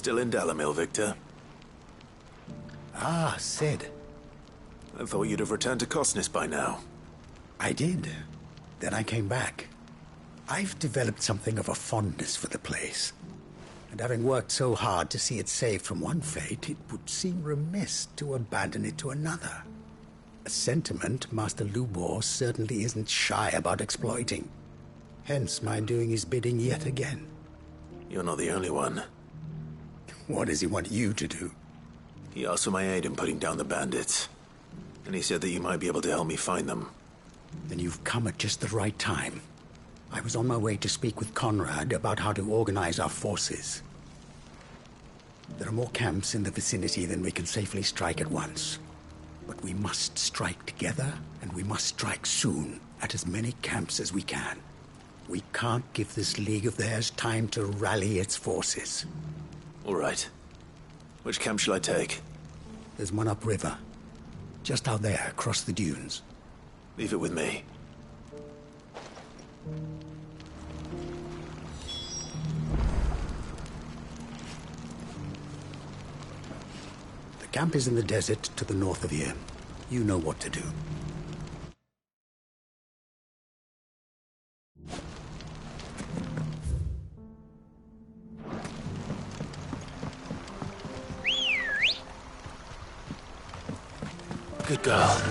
Still in Dalamil, Victor? Ah, Sid. I thought you'd have returned to Cosnis by now. I did. Then I came back. I've developed something of a fondness for the place. And having worked so hard to see it saved from one fate, it would seem remiss to abandon it to another. A sentiment Master Lubor certainly isn't shy about exploiting. Hence my doing his bidding yet again. You're not the only one. What does he want you to do? He asked for my aid in putting down the bandits. And he said that you might be able to help me find them. Then you've come at just the right time. I was on my way to speak with Conrad about how to organize our forces. There are more camps in the vicinity than we can safely strike at once. But we must strike together, and we must strike soon at as many camps as we can. We can't give this league of theirs time to rally its forces. All right. Which camp shall I take? There's one upriver. Just out there, across the dunes. Leave it with me. The camp is in the desert to the north of here. You know what to do. Good girl.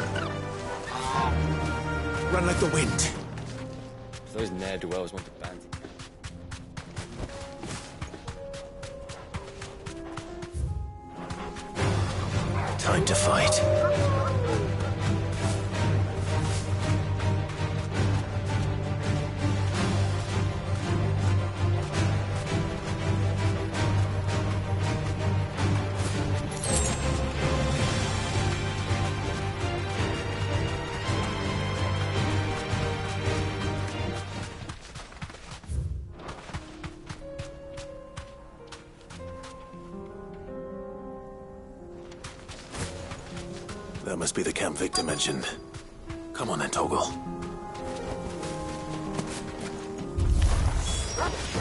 Run like the wind. Those ne'er-do-wells want the bounty. Time to fight. That must be the camp Victor mentioned. Come on then, Toggle.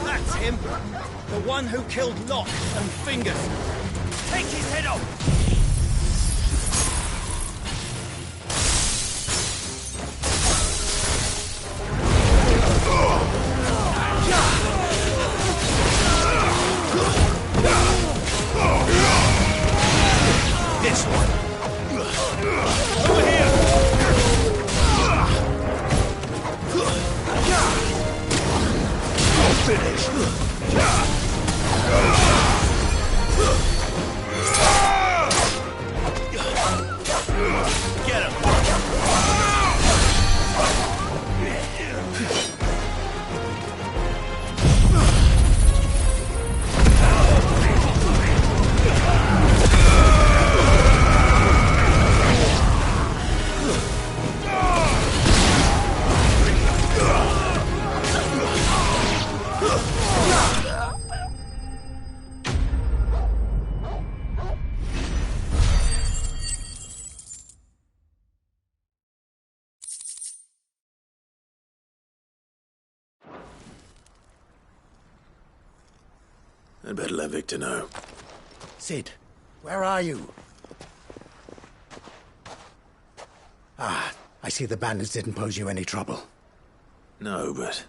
That's him! The one who killed Locke and Fingers! Take his head off! This one! Over here! You're finished! Get him! I'd better let Victor know. Sid, where are you? Ah, I see the bandits didn't pose you any trouble. No, but...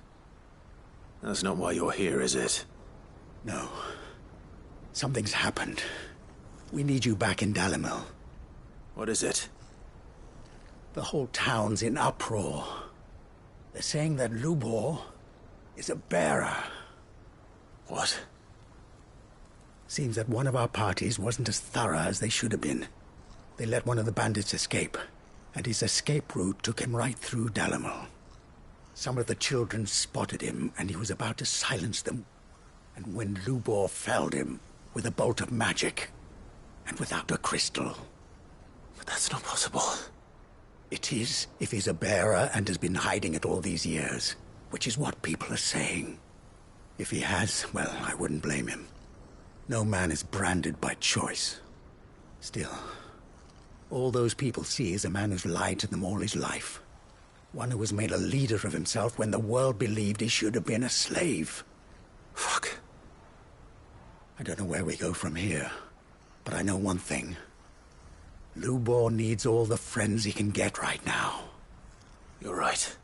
that's not why you're here, is it? No. Something's happened. We need you back in Dalamil. What is it? The whole town's in uproar. They're saying that Lubor is a bearer. What? Seems that one of our parties wasn't as thorough as they should have been. They let one of the bandits escape, and his escape route took him right through Dalamil. Some of the children spotted him, and he was about to silence them. And when Lubor felled him with a bolt of magic, and without a crystal. But that's not possible. It is, if he's a bearer and has been hiding it all these years, which is what people are saying. If he has, well, I wouldn't blame him. No man is branded by choice. Still, all those people see is a man who's lied to them all his life. One who has made a leader of himself when the world believed he should have been a slave. Fuck. I don't know where we go from here, but I know one thing. Lubor needs all the friends he can get right now. You're right.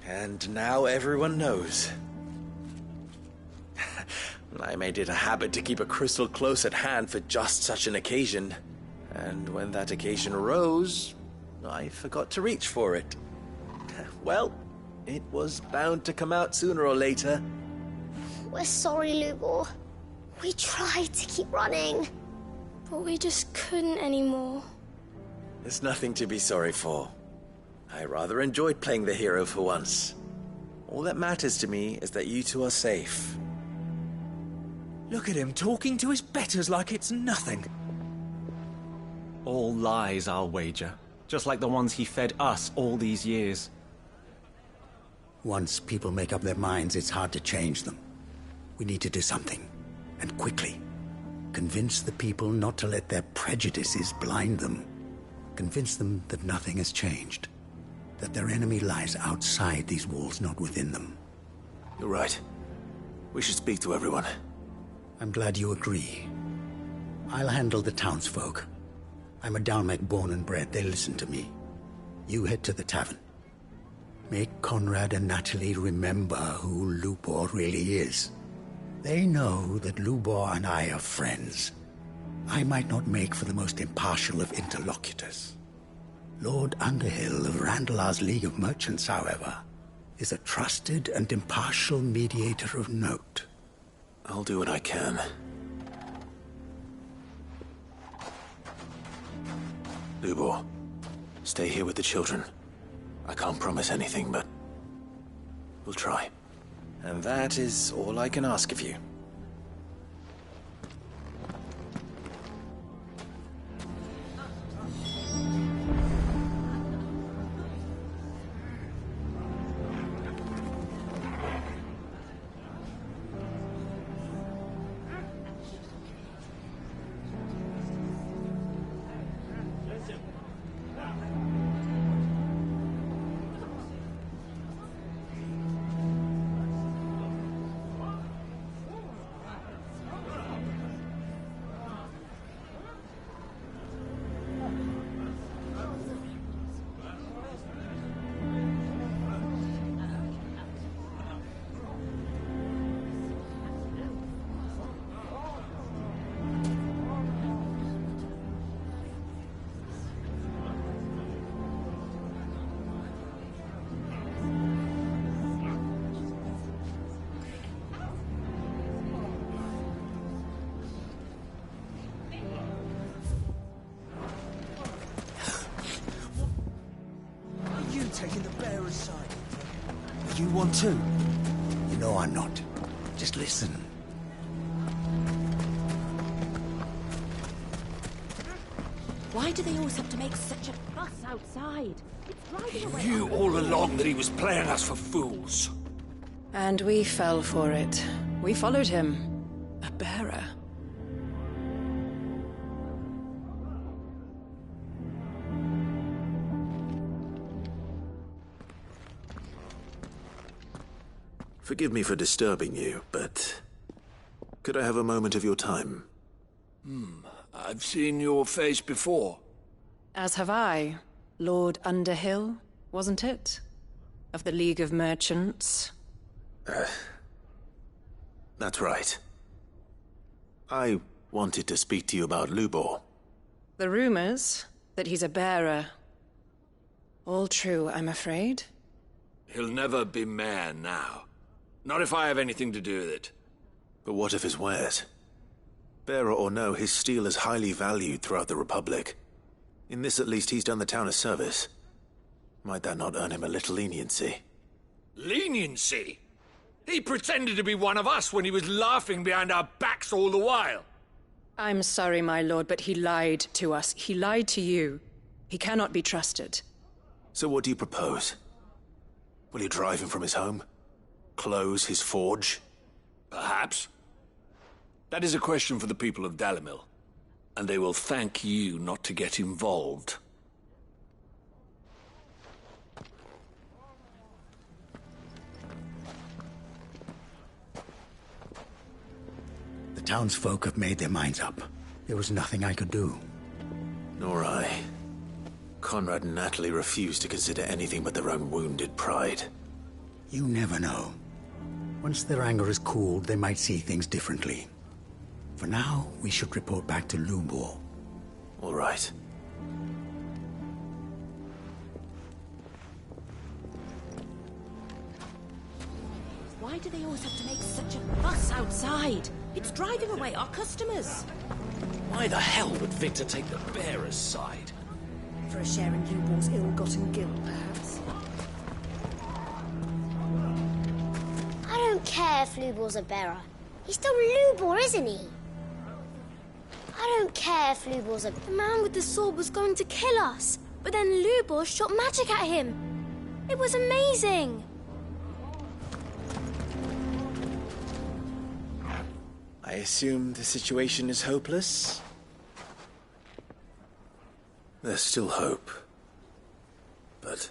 And now everyone knows. I made it a habit to keep a crystal close at hand for just such an occasion. And when that occasion arose, I forgot to reach for it. Well, it was bound to come out sooner or later. We're sorry, Lubor. We tried to keep running, but we just couldn't anymore. There's nothing to be sorry for. I rather enjoyed playing the hero for once. All that matters to me is that you two are safe. Look at him talking to his betters like it's nothing. All lies, I'll wager. Just like the ones he fed us all these years. Once people make up their minds, it's hard to change them. We need to do something, and quickly. Convince the people not to let their prejudices blind them. Convince them that nothing has changed. That their enemy lies outside these walls, not within them. You're right. We should speak to everyone. I'm glad you agree. I'll handle the townsfolk. I'm a Dalmec born and bred. They'll listen to me. You head to the tavern. Make Conrad and Natalie remember who Lubor really is. They know that Lubor and I are friends. I might not make for the most impartial of interlocutors. Lord Underhill of Randalar's League of Merchants, however, is a trusted and impartial mediator of note. I'll do what I can. Lubor, stay here with the children. I can't promise anything, but we'll try. And that is all I can ask of you. Taking the bearer's side. You want to? You know I'm not. Just listen. Why do they always have to make such a fuss outside? It's driving away. You knew all along that he was playing us for fools. And we fell for it. We followed him. A bearer. Forgive me for disturbing you, but could I have a moment of your time? I've seen your face before. As have I. Lord Underhill, wasn't it? Of the League of Merchants. That's right. I wanted to speak to you about Lubor. The rumors that he's a bearer. All true, I'm afraid. He'll never be mayor now. Not if I have anything to do with it. But what of his wares? Bearer or no, his steel is highly valued throughout the Republic. In this at least he's done the town a service. Might that not earn him a little leniency? Leniency? He pretended to be one of us when he was laughing behind our backs all the while. I'm sorry, my lord, but he lied to us. He lied to you. He cannot be trusted. So what do you propose? Will you drive him from his home? Close his forge? Perhaps. That is a question for the people of Dalimil, and they will thank you not to get involved. The townsfolk have made their minds up. There was nothing I could do. Nor I. Conrad and Natalie refused to consider anything but their own wounded pride. You never know. Once their anger is cooled, they might see things differently. For now, we should report back to Lubor. All right. Why do they always have to make such a fuss outside? It's driving away our customers. Why the hell would Victor take the bearer's side? For a share in Lubor's ill-gotten guilt, perhaps. I don't care if Lubor's a bearer. He's still Lubor, isn't he? I don't care if Lubor's a... The man with the sword was going to kill us, but then Lubor shot magic at him. It was amazing. I assume the situation is hopeless? There's still hope. But...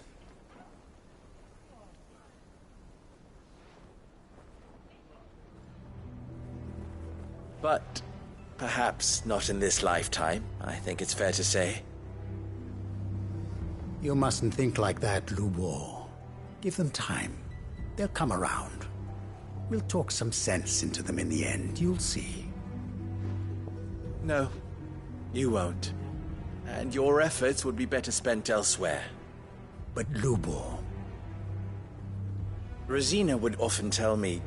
But perhaps not in this lifetime, I think it's fair to say. You mustn't think like that, Lubor. Give them time. They'll come around. We'll talk some sense into them in the end, you'll see. No, you won't. And your efforts would be better spent elsewhere. But Lubor... Rosina would often tell me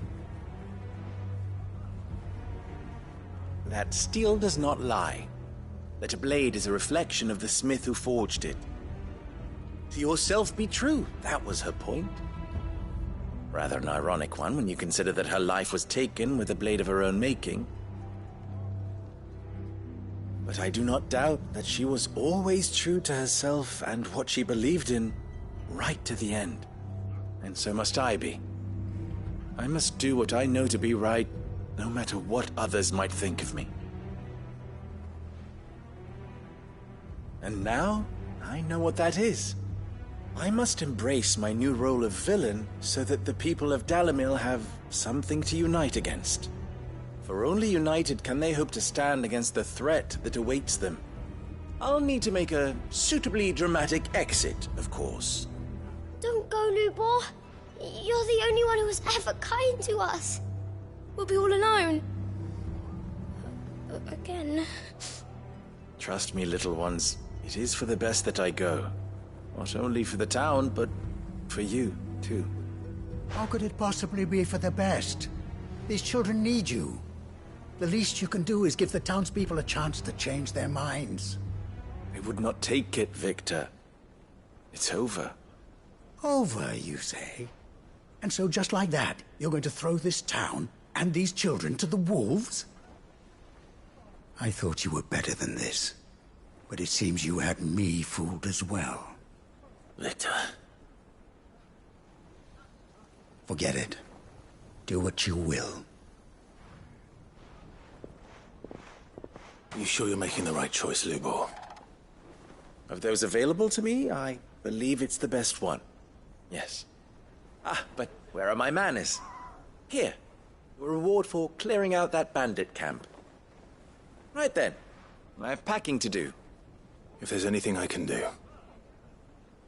that steel does not lie, that a blade is a reflection of the smith who forged it. To yourself be true, that was her point. Rather an ironic one when you consider that her life was taken with a blade of her own making. But I do not doubt that she was always true to herself and what she believed in, right to the end. And so must I be. I must do what I know to be right, no matter what others might think of me. And now, I know what that is. I must embrace my new role of villain so that the people of Dalimil have something to unite against. For only united can they hope to stand against the threat that awaits them. I'll need to make a suitably dramatic exit, of course. Don't go, Lubor. You're the only one who was ever kind to us. We'll be all alone. Again. Trust me, little ones. It is for the best that I go. Not only for the town, but for you, too. How could it possibly be for the best? These children need you. The least you can do is give the townspeople a chance to change their minds. I would not take it, Victor. It's over. Over, you say? And so just like that, you're going to throw this town and these children to the wolves? I thought you were better than this. But it seems you had me fooled as well. Victor. Forget it. Do what you will. You sure you're making the right choice, Lubor? Of those available to me, I believe it's the best one. Yes. Ah, but where are my manners? Here. Your reward for clearing out that bandit camp. Right then. I have packing to do. If there's anything I can do.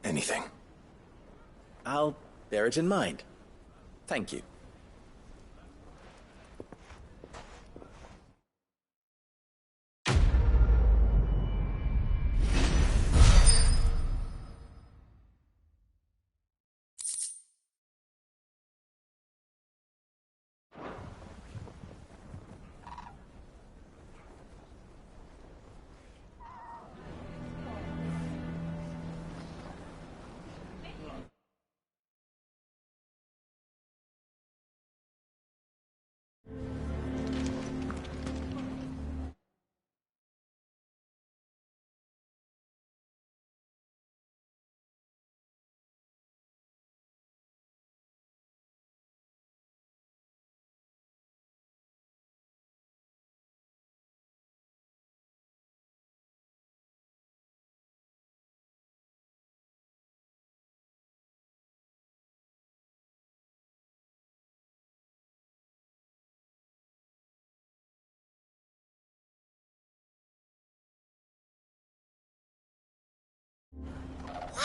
Anything. I'll bear it in mind. Thank you.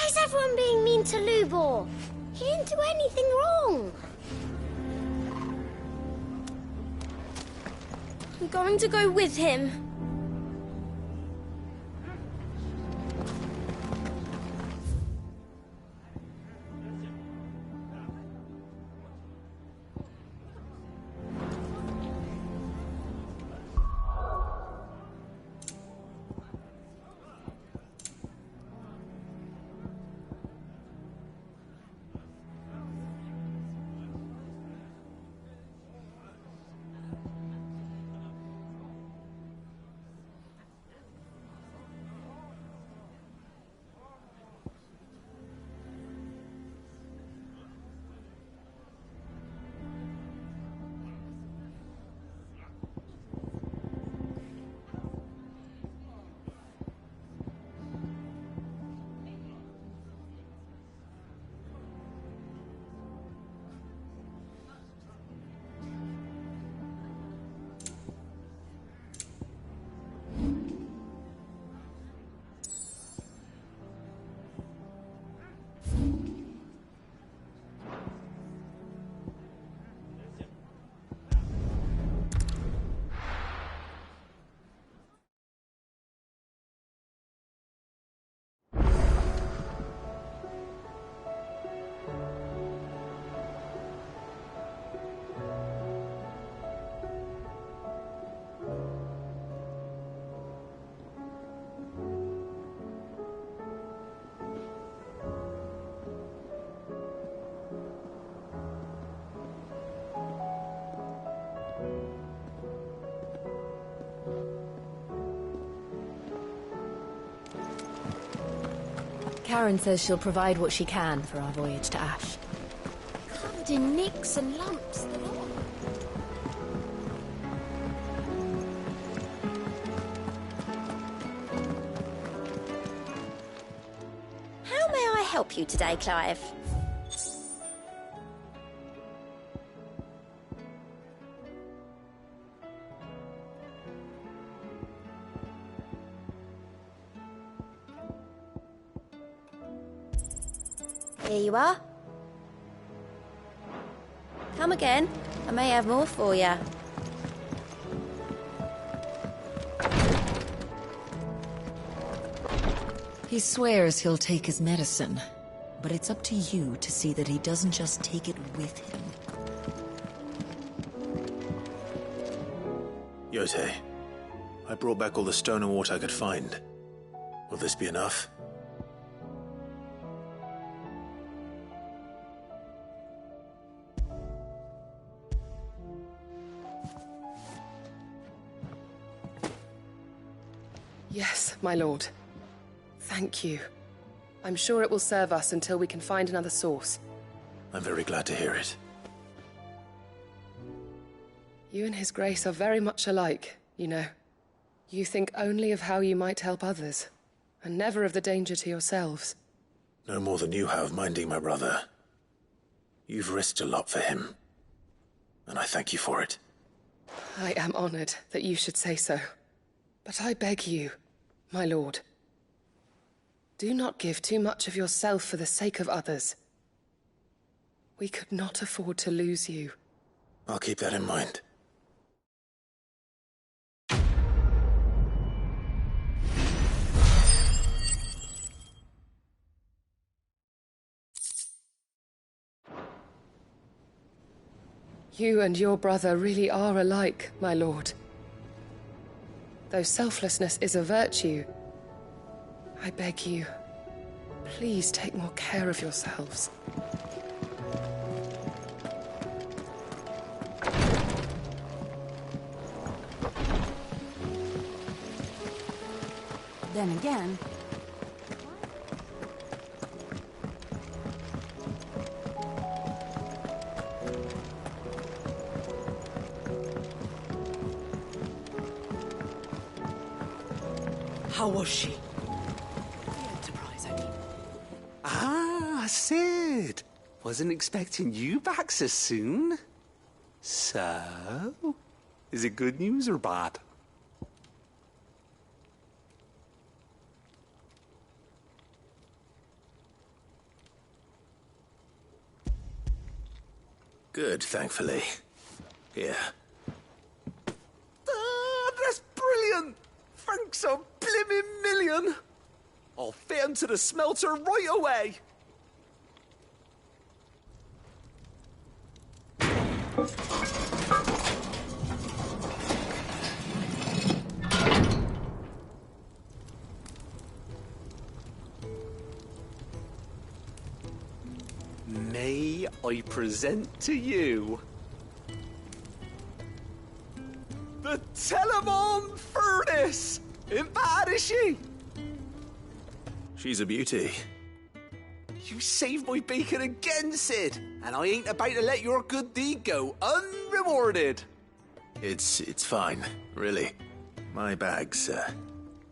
is everyone being mean to Lubor? He didn't do anything wrong. I'm going to go with him. Karen says she'll provide what she can for our voyage to Ash. Covered in nicks and lumps, the lot. How may I help you today, Clive? Here you are. Come again. I may have more for you. He swears he'll take his medicine, but it's up to you to see that he doesn't just take it with him. Yotei, I brought back all the stone and water I could find. Will this be enough? Yes, my lord. Thank you. I'm sure it will serve us until we can find another source. I'm very glad to hear it. You and His Grace are very much alike, you know. You think only of how you might help others, and never of the danger to yourselves. No more than you have minding my brother. You've risked a lot for him, and I thank you for it. I am honored that you should say so. But I beg you, my lord, do not give too much of yourself for the sake of others. We could not afford to lose you. I'll keep that in mind. You and your brother really are alike, my lord. Though selflessness is a virtue, I beg you, please take more care of yourselves. Then again... How was she? The Enterprise, I mean. Ah, Sid. Wasn't expecting you back so soon. So, is it good news or bad? Good, thankfully. Here. That's brilliant! Thanks a blimmin' million! I'll fit 'em to the smelter right away! May I present to you the Telemon Furnace! Ain't bad, is she? She's a beauty. You saved my bacon again, Sid, and I ain't about to let your good deed go unrewarded. It's fine, really. My bag's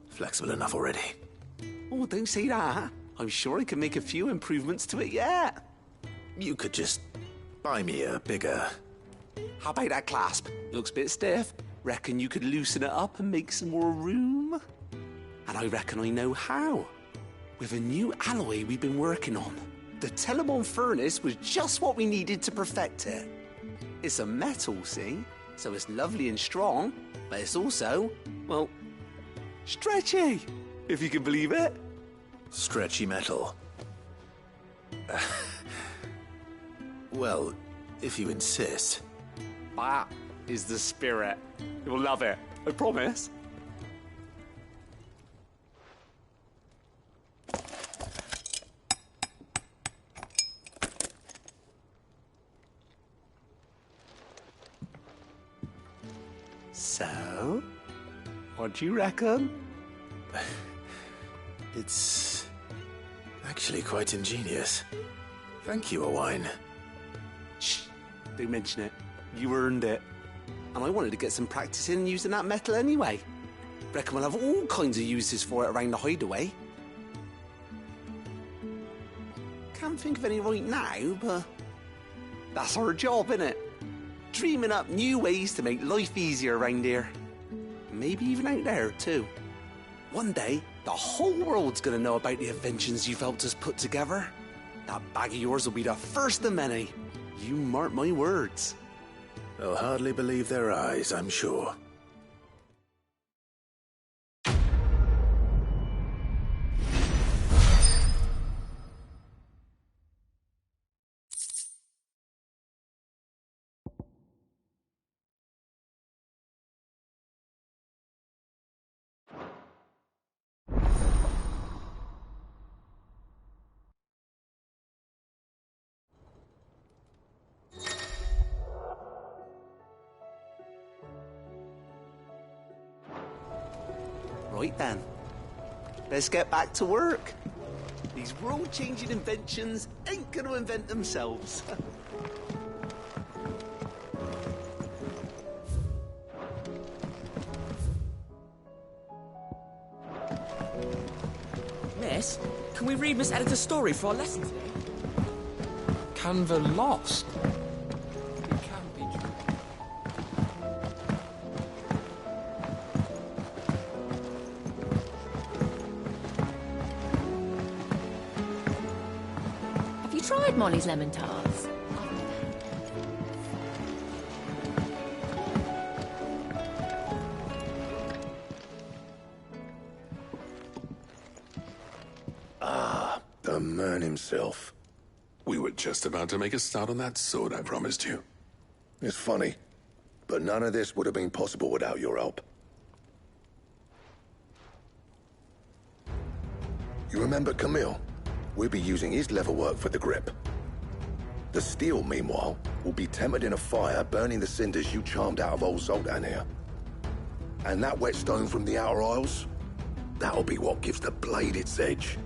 flexible enough already. Oh, don't say that. I'm sure I can make a few improvements to it yet. You could just buy me a bigger... How about that clasp? Looks a bit stiff. Reckon you could loosen it up and make some more room? And I reckon I know how. With a new alloy we've been working on. The Telemon Furnace was just what we needed to perfect it. It's a metal, see? So it's lovely and strong, but it's also, well, stretchy, if you can believe it. Stretchy metal. Well, if you insist. That is the spirit. You'll love it, I promise. So, what do you reckon? It's actually quite ingenious. Thank you, Owain. Shh, don't mention it. You earned it. And I wanted to get some practice in using that metal anyway. Reckon we'll have all kinds of uses for it around the hideaway. Can't think of any right now, but that's our job, innit? Dreaming up new ways to make life easier around here. Maybe even out there, too. One day, the whole world's gonna know about the inventions you've helped us put together. That bag of yours will be the first of many. You mark my words. They'll hardly believe their eyes, I'm sure. Right then, let's get back to work. These world-changing inventions ain't gonna invent themselves. Miss, can we read Miss Editor's story for our lesson today? Canva lost. It can be true. Have you tried Molly's lemon tarts? The man himself. We were just about to make a start on that sword I promised you. It's funny, but none of this would have been possible without your help. You remember Camille? We'll be using his leatherwork for the grip. The steel, meanwhile, will be tempered in a fire burning the cinders you charmed out of old Zoltan here. And that whetstone from the Outer Isles, that'll be what gives the blade its edge.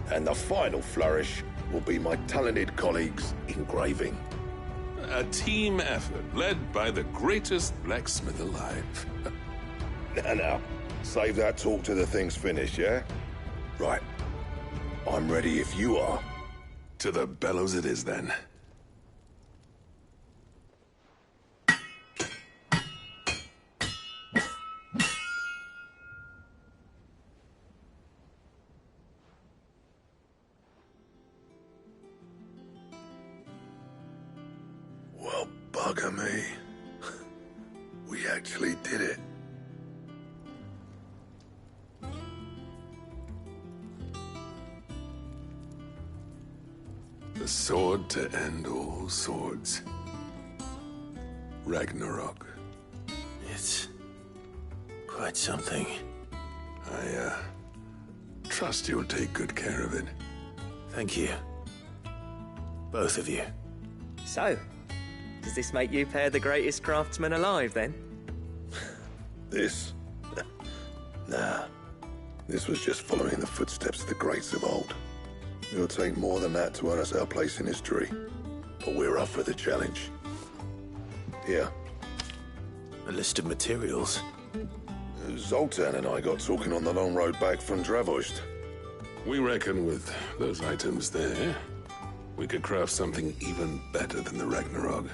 And the final flourish will be my talented colleagues' engraving. A team effort led by the greatest blacksmith alive. Now, save that talk till the thing's finished, yeah? Right. I'm ready if you are. To the bellows it is, then. The sword to end all swords. Ragnarok. It's quite something. I trust you'll take good care of it. Thank you. Both of you. So, does this make you pair the greatest craftsmen alive, then? This? Nah. This was just following the footsteps of the greats of old. It'll take more than that to earn us our place in history. But we're up for the challenge. Here. A list of materials. Zoltan and I got talking on the long road back from Dravost. We reckon with those items there, we could craft something even better than the Ragnarok.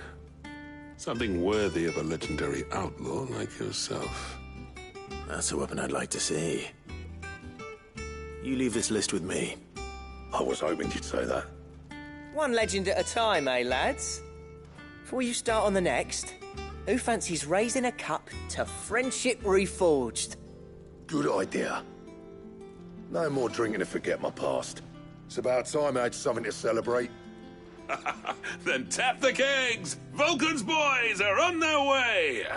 Something worthy of a legendary outlaw like yourself. That's a weapon I'd like to see. You leave this list with me. I was hoping you'd say that. One legend at a time, eh, lads? Before you start on the next, who fancies raising a cup to friendship reforged? Good idea. No more drinking to forget my past. It's about time I had something to celebrate. Then tap the kegs! Vulcan's boys are on their way!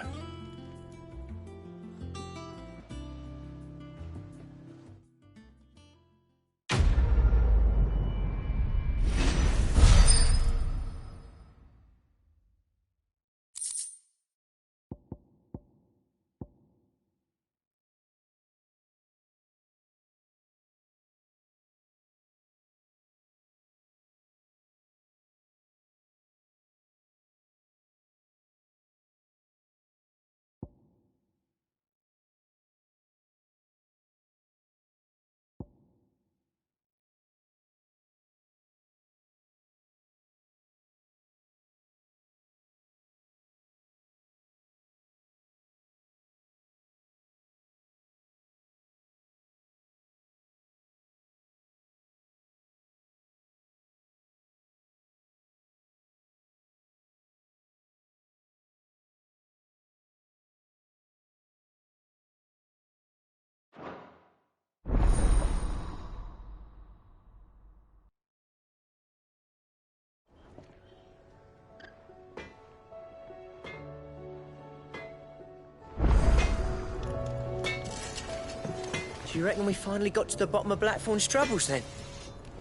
Do you reckon we finally got to the bottom of Blackthorn's troubles, then?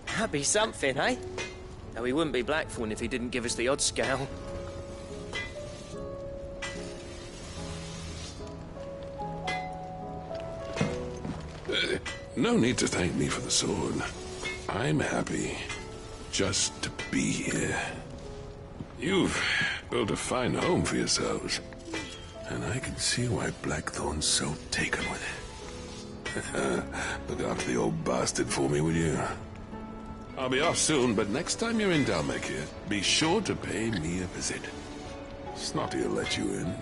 That'd be something, eh? Though he wouldn't be Blackthorn if he didn't give us the odd scale. No need to thank me for the sword. I'm happy just to be here. You've built a fine home for yourselves, and I can see why Blackthorn's so taken with it. Look after the old bastard for me, will you? I'll be off soon, but next time you're in Dalmekir, be sure to pay me a visit. Snotty will let you in.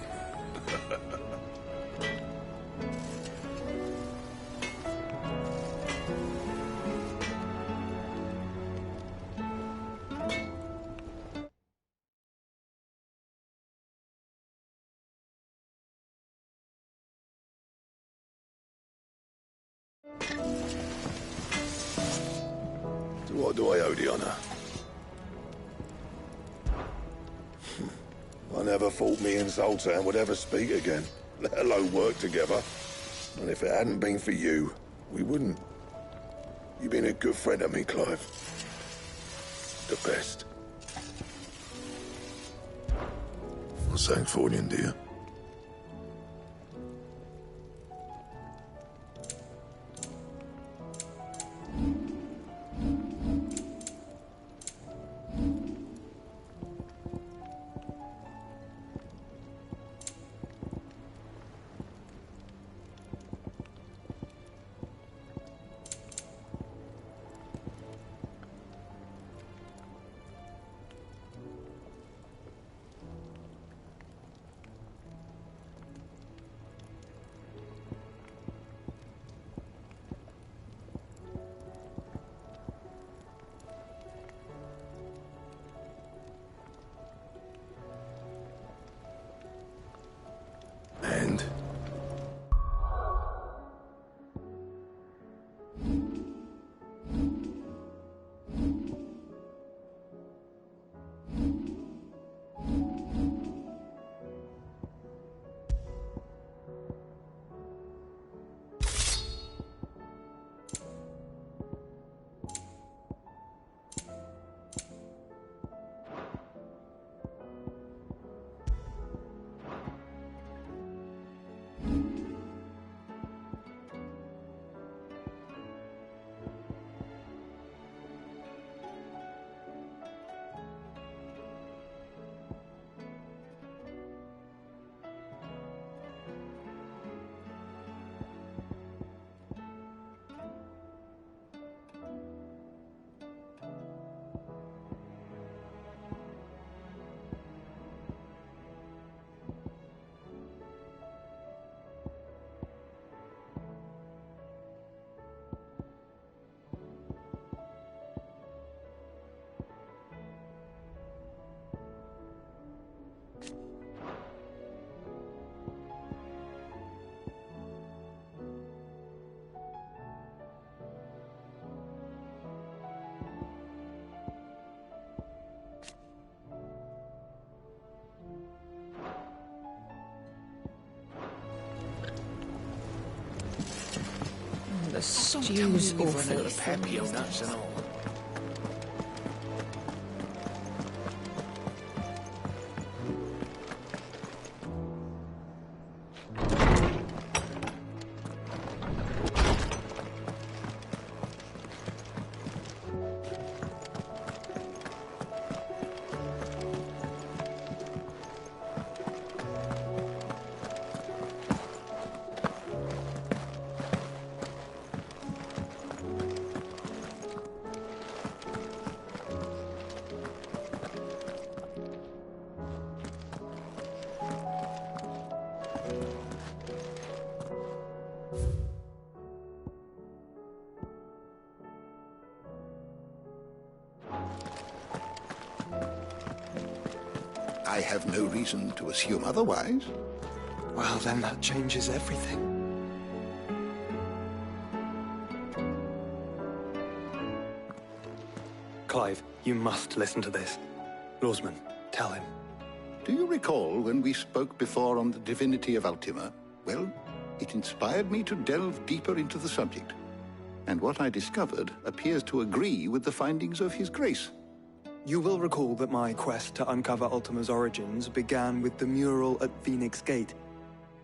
To what do I owe the honor? I never thought me and Zoltan would ever speak again, let alone work together. And if it hadn't been for you, we wouldn't. You've been a good friend to me, Clive. The best. Well, thanks for it, dear. stew's awful. Pepio nuts and all. I have no reason to assume otherwise. Well, then that changes everything. Clive, you must listen to this. Lawsman, tell him. Do you recall when we spoke before on the divinity of Ultima? Well, it inspired me to delve deeper into the subject. And what I discovered appears to agree with the findings of His Grace. You will recall that my quest to uncover Ultima's origins began with the mural at Phoenix Gate.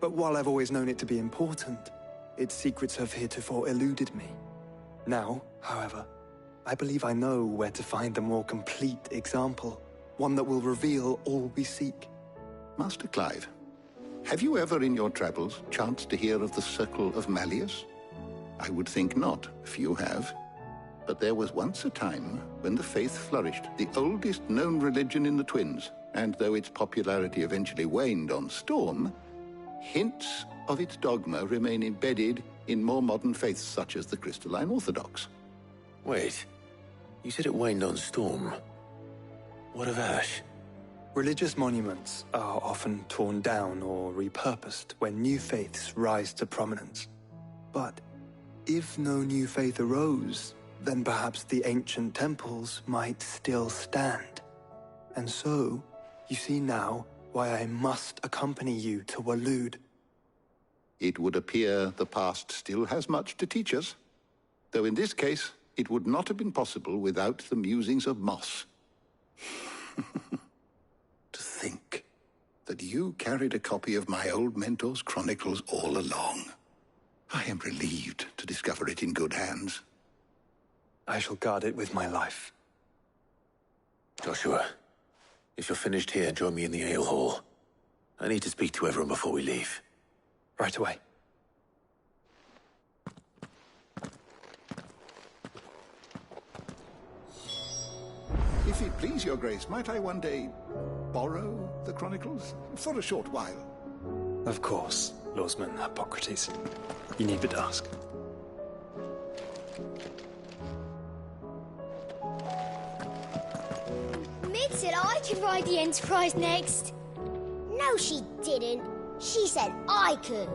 But while I've always known it to be important, its secrets have heretofore eluded me. Now, however, I believe I know where to find the more complete example, one that will reveal all we seek. Master Clive, have you ever in your travels chanced to hear of the Circle of Malleus? I would think not, few have. But there was once a time when the faith flourished, the oldest known religion in the Twins, and though its popularity eventually waned on Storm, hints of its dogma remain embedded in more modern faiths such as the Crystalline Orthodox. Wait, you said it waned on Storm. What of Ash? Religious monuments are often torn down or repurposed when new faiths rise to prominence. But if no new faith arose, then perhaps the ancient temples might still stand. And so, you see now why I must accompany you to Waloed. It would appear the past still has much to teach us, though in this case, it would not have been possible without the musings of Moss. To think that you carried a copy of my old mentor's chronicles all along. I am relieved to discover it in good hands. I shall guard it with my life. Joshua, if you're finished here, join me in the ale hall. I need to speak to everyone before we leave. Right away. If it please your grace, might I one day borrow the chronicles? For a short while. Of course, Lawsman Hippocrates. You need but ask. Mid said I could ride the Enterprise next. No, she didn't. She said I could.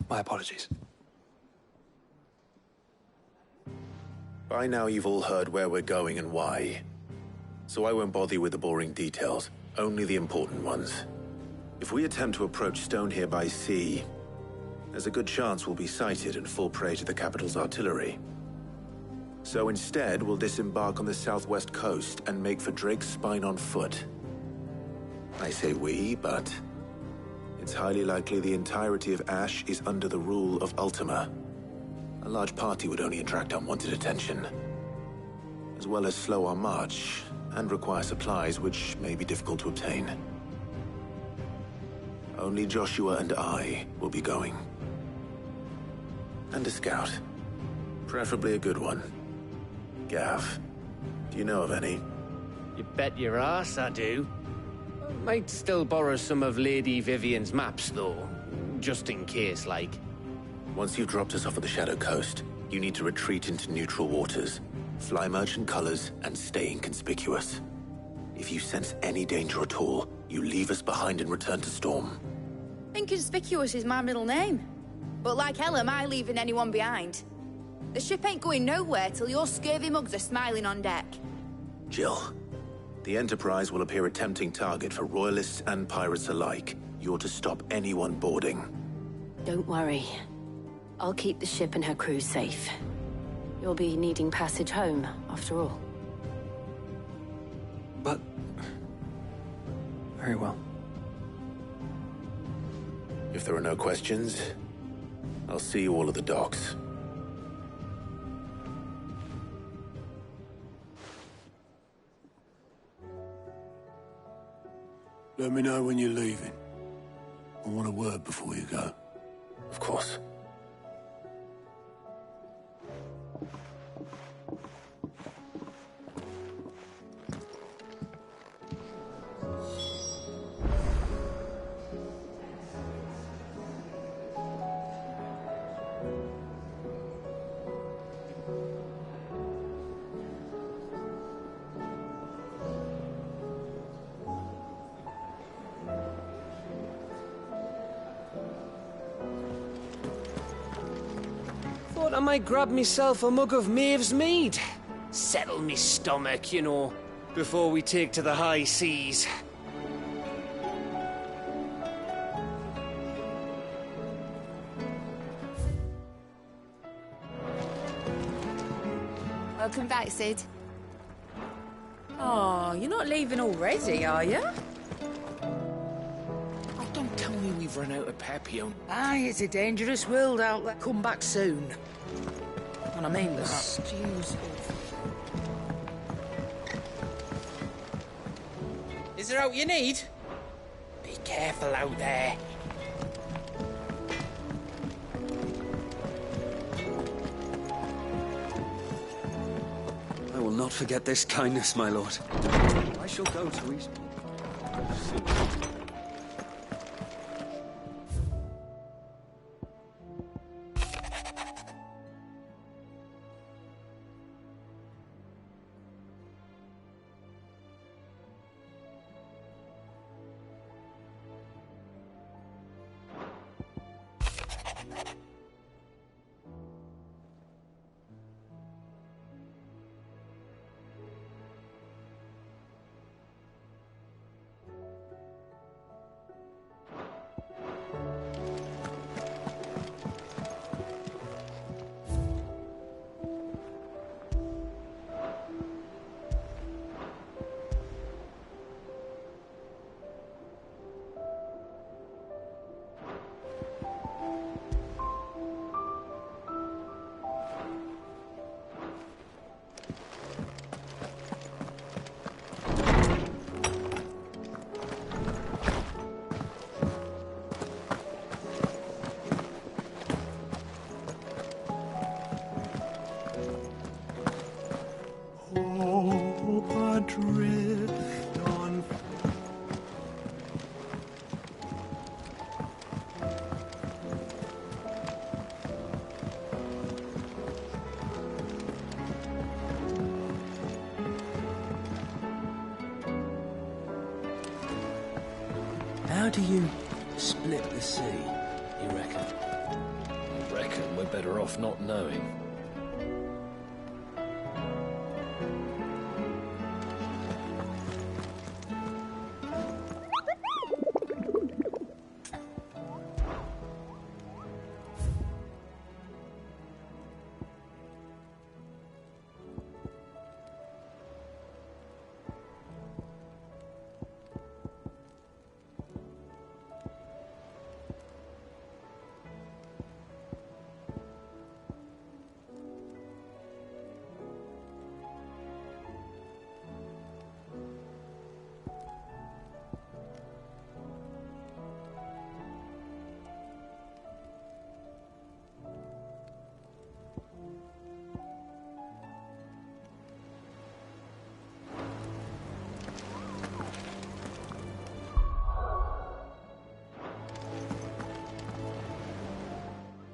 My apologies. By now you've all heard where we're going and why. So I won't bother you with the boring details, only the important ones. If we attempt to approach Stone here by sea, there's a good chance we'll be sighted and fall prey to the capital's artillery. So instead, we'll disembark on the southwest coast and make for Drake's Spine on foot. I say we, but it's highly likely the entirety of Ash is under the rule of Ultima. A large party would only attract unwanted attention, as well as slow our march and require supplies which may be difficult to obtain. Only Joshua and I will be going. And a scout. Preferably a good one. Gav, do you know of any? You bet your ass I do. Might still borrow some of Lady Vivian's maps, though. Just in case, like. Once you've dropped us off at the Shadow Coast, you need to retreat into neutral waters, fly merchant colors, and stay inconspicuous. If you sense any danger at all, you leave us behind and return to Storm. Inconspicuous is my middle name. But like hell am I leaving anyone behind. The ship ain't going nowhere till your scurvy mugs are smiling on deck. Jill, the Enterprise will appear a tempting target for Royalists and pirates alike. You're to stop anyone boarding. Don't worry. I'll keep the ship and her crew safe. You'll be needing passage home, after all. But... very well. If there are no questions, I'll see you all at the docks. Let me know when you're leaving. I want a word before you go. Of course. Thought I might grab myself a mug of Maeve's mead. Settle me stomach, you know, before we take to the high seas. Welcome back, Sid. Oh, you're not leaving already, are you? Oh, don't tell me we've run out of Papillon. Aye, it's a dangerous world out there. Come back soon. And I mean that. Excuse me. Is there out you need? Be careful out there. I will not forget this kindness, my lord. I shall go to East. Adrift on. How do you split the sea, you reckon? I reckon we're better off not knowing.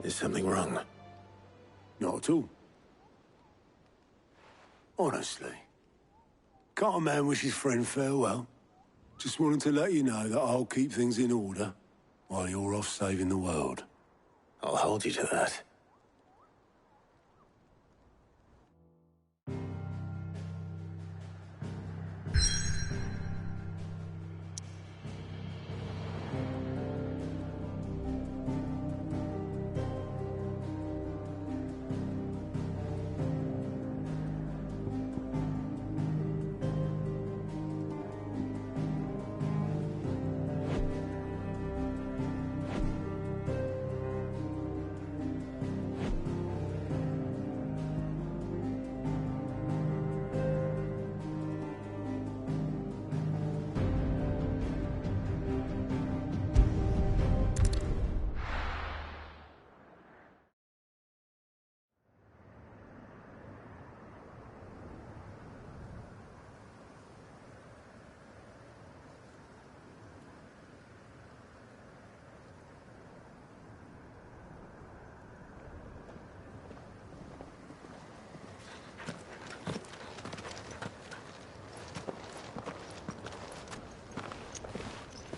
Is something wrong? Not at all. Honestly. Can't a man wish his friend farewell? Just wanted to let you know that I'll keep things in order while you're off saving the world. I'll hold you to that.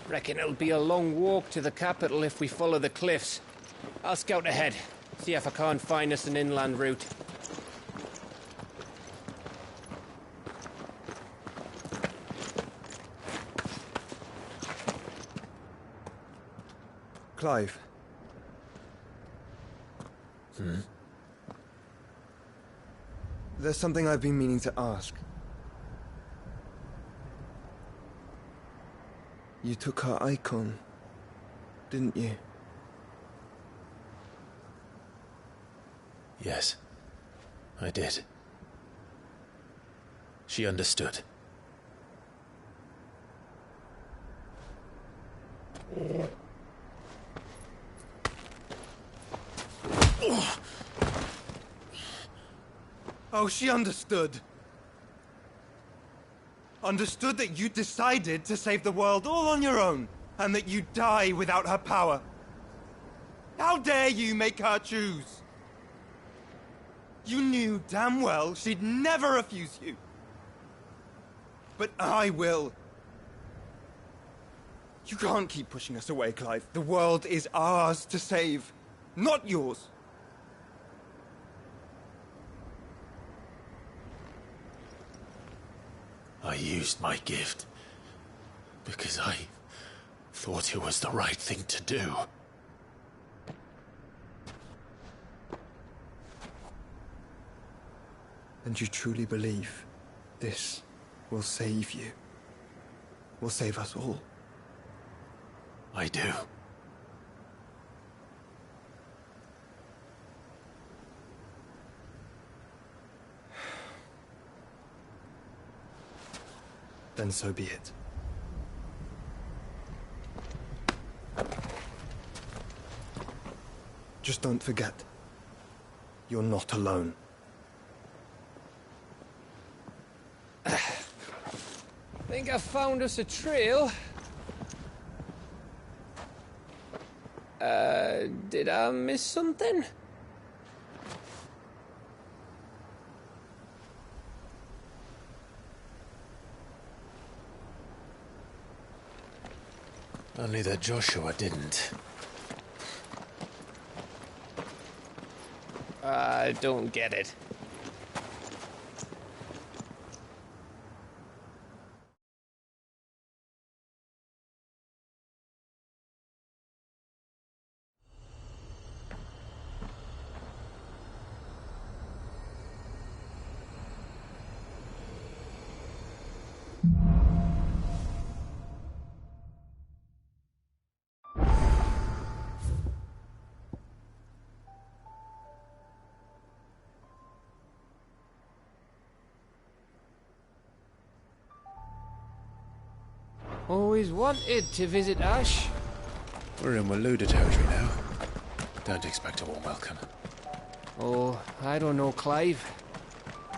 Reckon it'll be a long walk to the capital if we follow the cliffs. I'll scout ahead, see if I can't find us an inland route. Clive. There's something I've been meaning to ask. You took her icon, didn't you? Yes, I did. She understood. Oh, she understood. Understood that you decided to save the world all on your own, and that you'd die without her power. How dare you make her choose? You knew damn well she'd never refuse you. But I will. You can't keep pushing us away, Clive. The world is ours to save, not yours. I used my gift because I thought it was the right thing to do. And you truly believe this will save you? Will save us all? I do. Then so be it. Just don't forget, you're not alone. Think I found us a trail. Did I miss something? Only that Joshua didn't. I don't get it. Always wanted to visit Ash. We're in Waluda territory now. Don't expect a warm welcome. Oh, I don't know, Clive.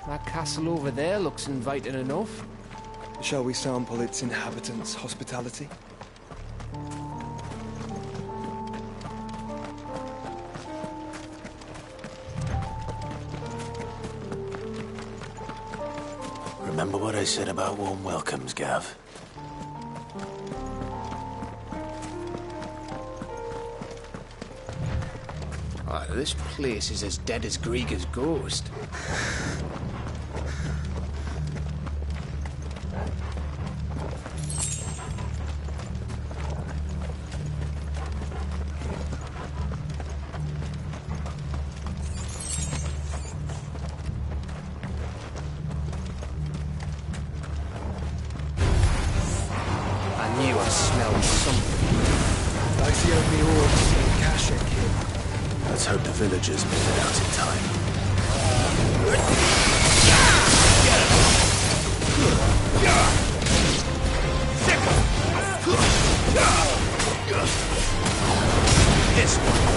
That castle over there looks inviting enough. Shall we sample its inhabitants' hospitality? Remember Remember what I said about warm welcomes, Gav? Oh, this place is as dead as Greagor's ghost. I knew I smelled something. Like the only orcs in Kashyyyk here. Let's hope the villagers made it out in time. This one.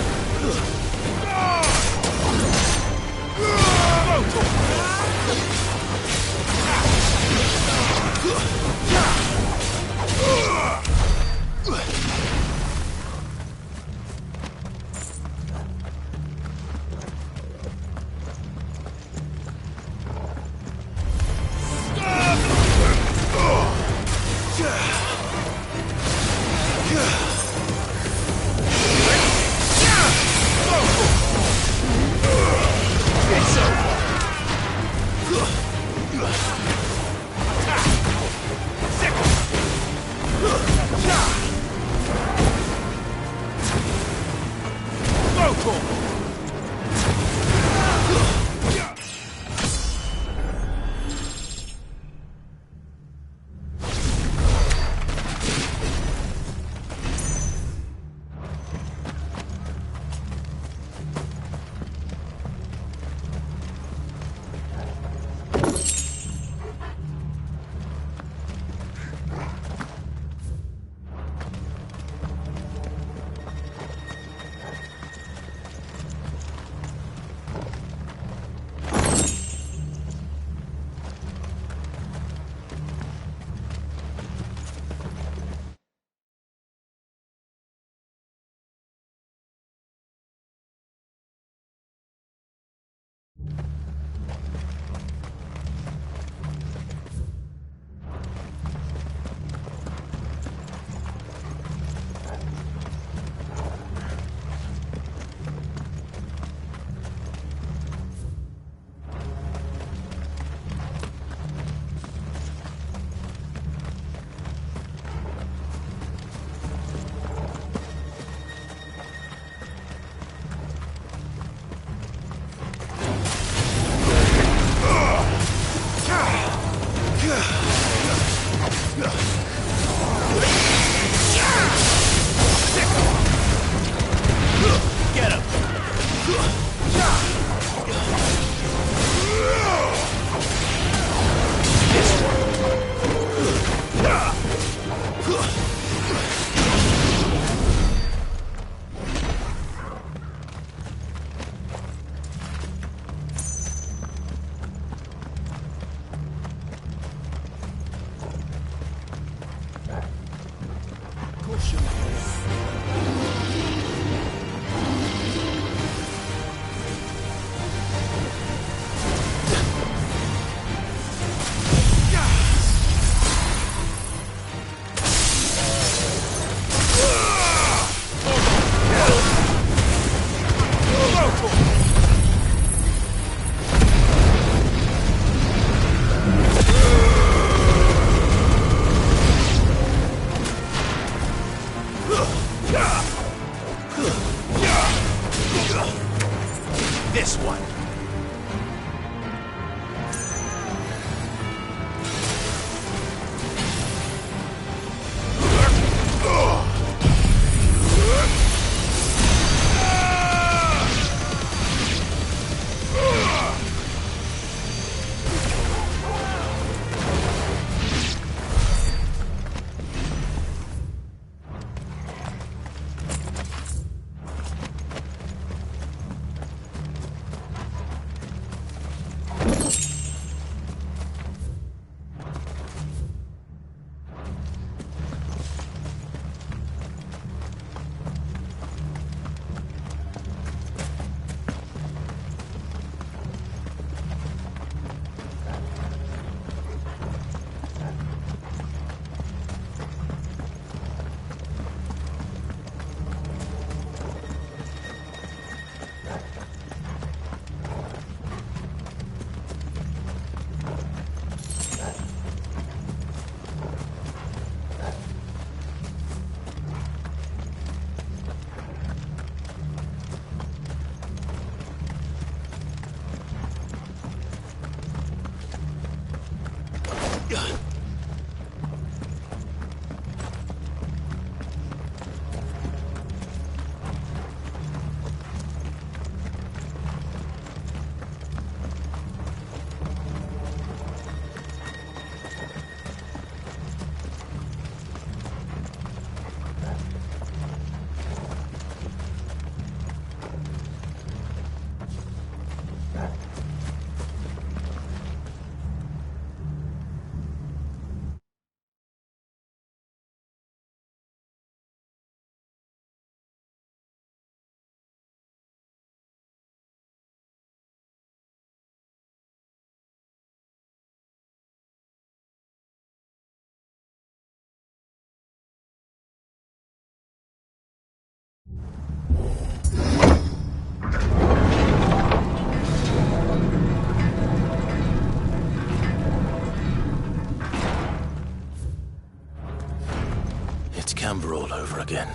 Camber all over again.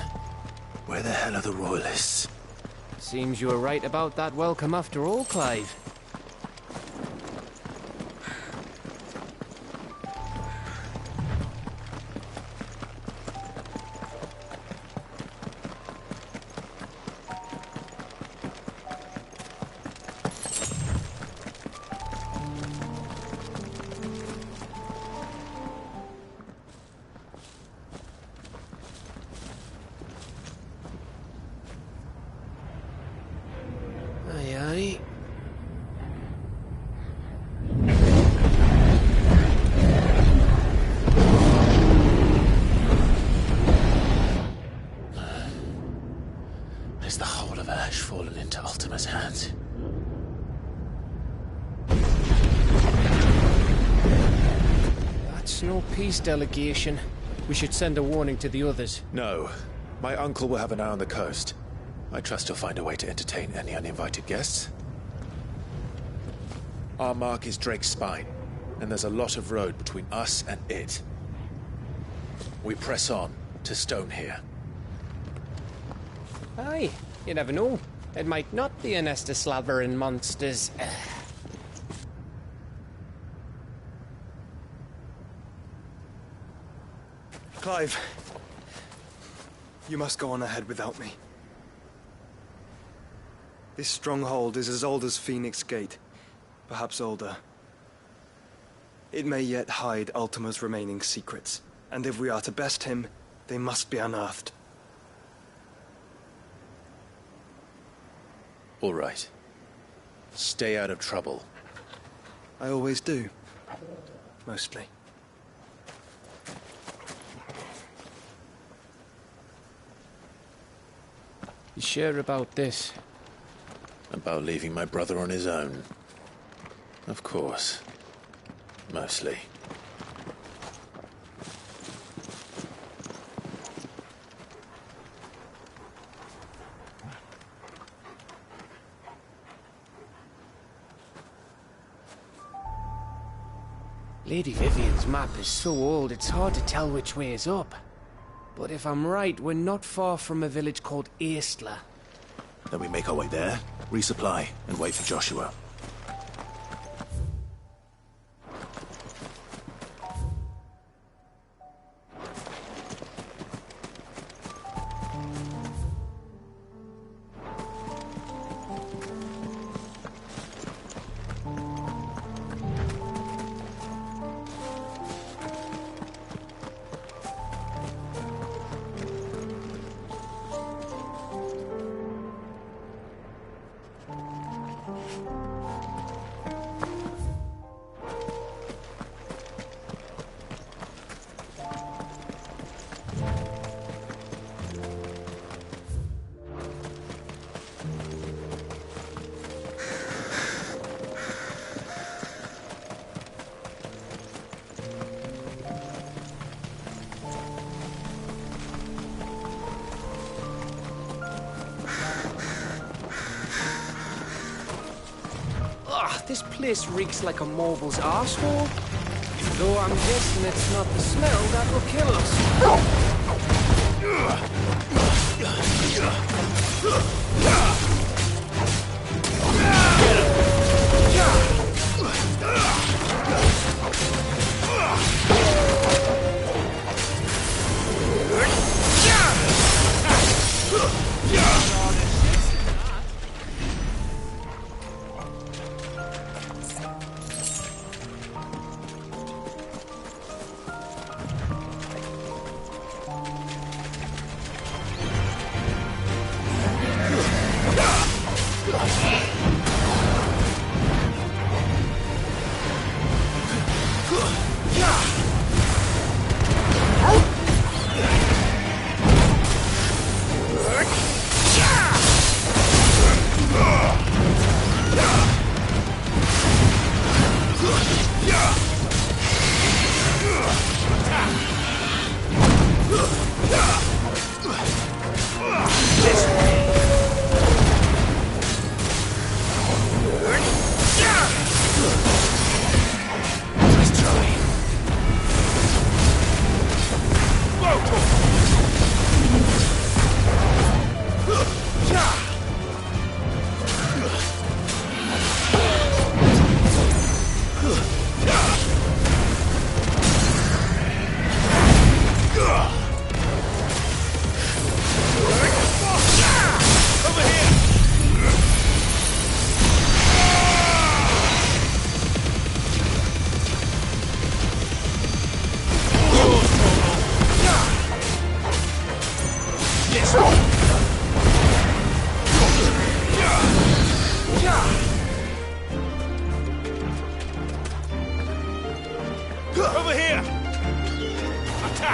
Where the hell are the royalists? Seems you were right about that welcome after all, Clive. Is the whole of Ash fallen into Ultima's hands? That's no peace delegation. We should send a warning to the others. No. My uncle will have an eye on the coast. I trust he'll find a way to entertain any uninvited guests. Our mark is Drake's Spine, and there's a lot of road between us and it. We press on to Stone here. Aye, you never know. It might not be a nest of slavering monsters. Clive, you must go on ahead without me. This stronghold is as old as Phoenix Gate, perhaps older. It may yet hide Ultima's remaining secrets, and if we are to best him, they must be unearthed. All right. Stay out of trouble. I always do. Mostly. You sure about this? About leaving my brother on his own? Of course. Mostly. Lady Vivian's map is so old it's hard to tell which way is up. But if I'm right, we're not far from a village called Eastla. Then we make our way there, resupply, and wait for Joshua. This place reeks like a moble's arsehole. Though I'm guessing it's not the smell that will kill us.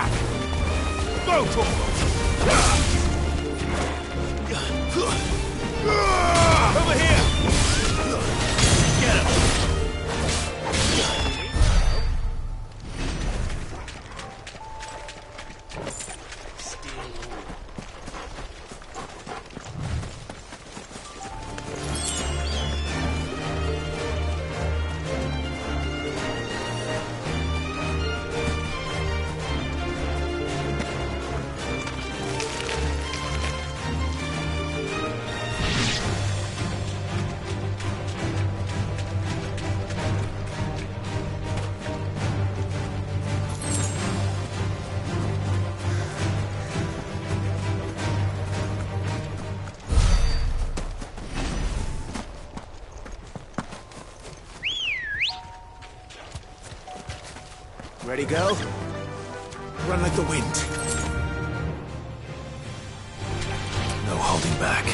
back! Go, Torgal! Over here! Get him! Ready, go? Run like the wind. No holding back.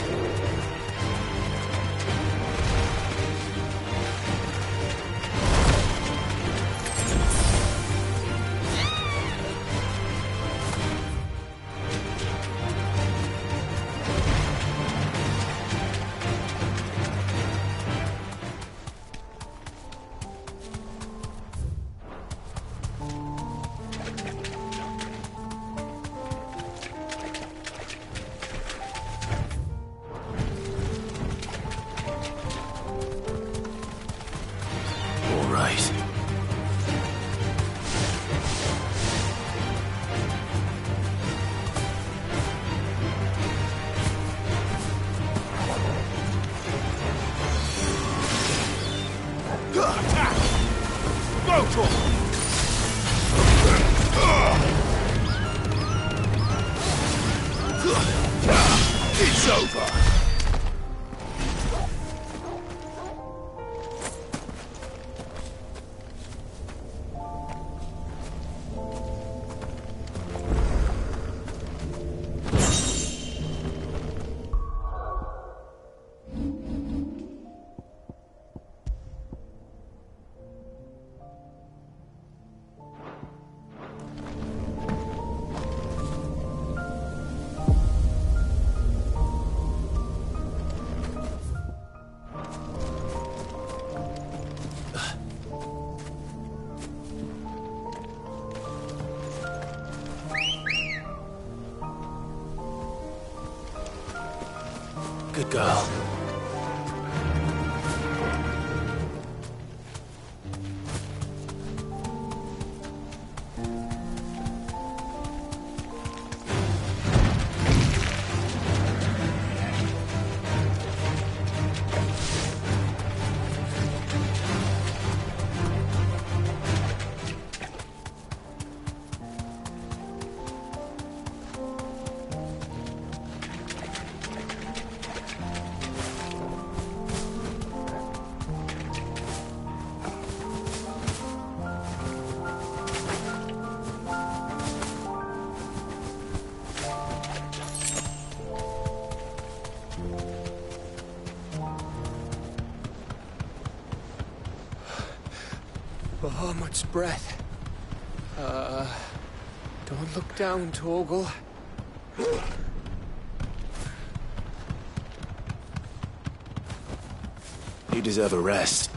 It's over! Good girl. Oh, much breath. Don't look down, Torgal. You deserve a rest.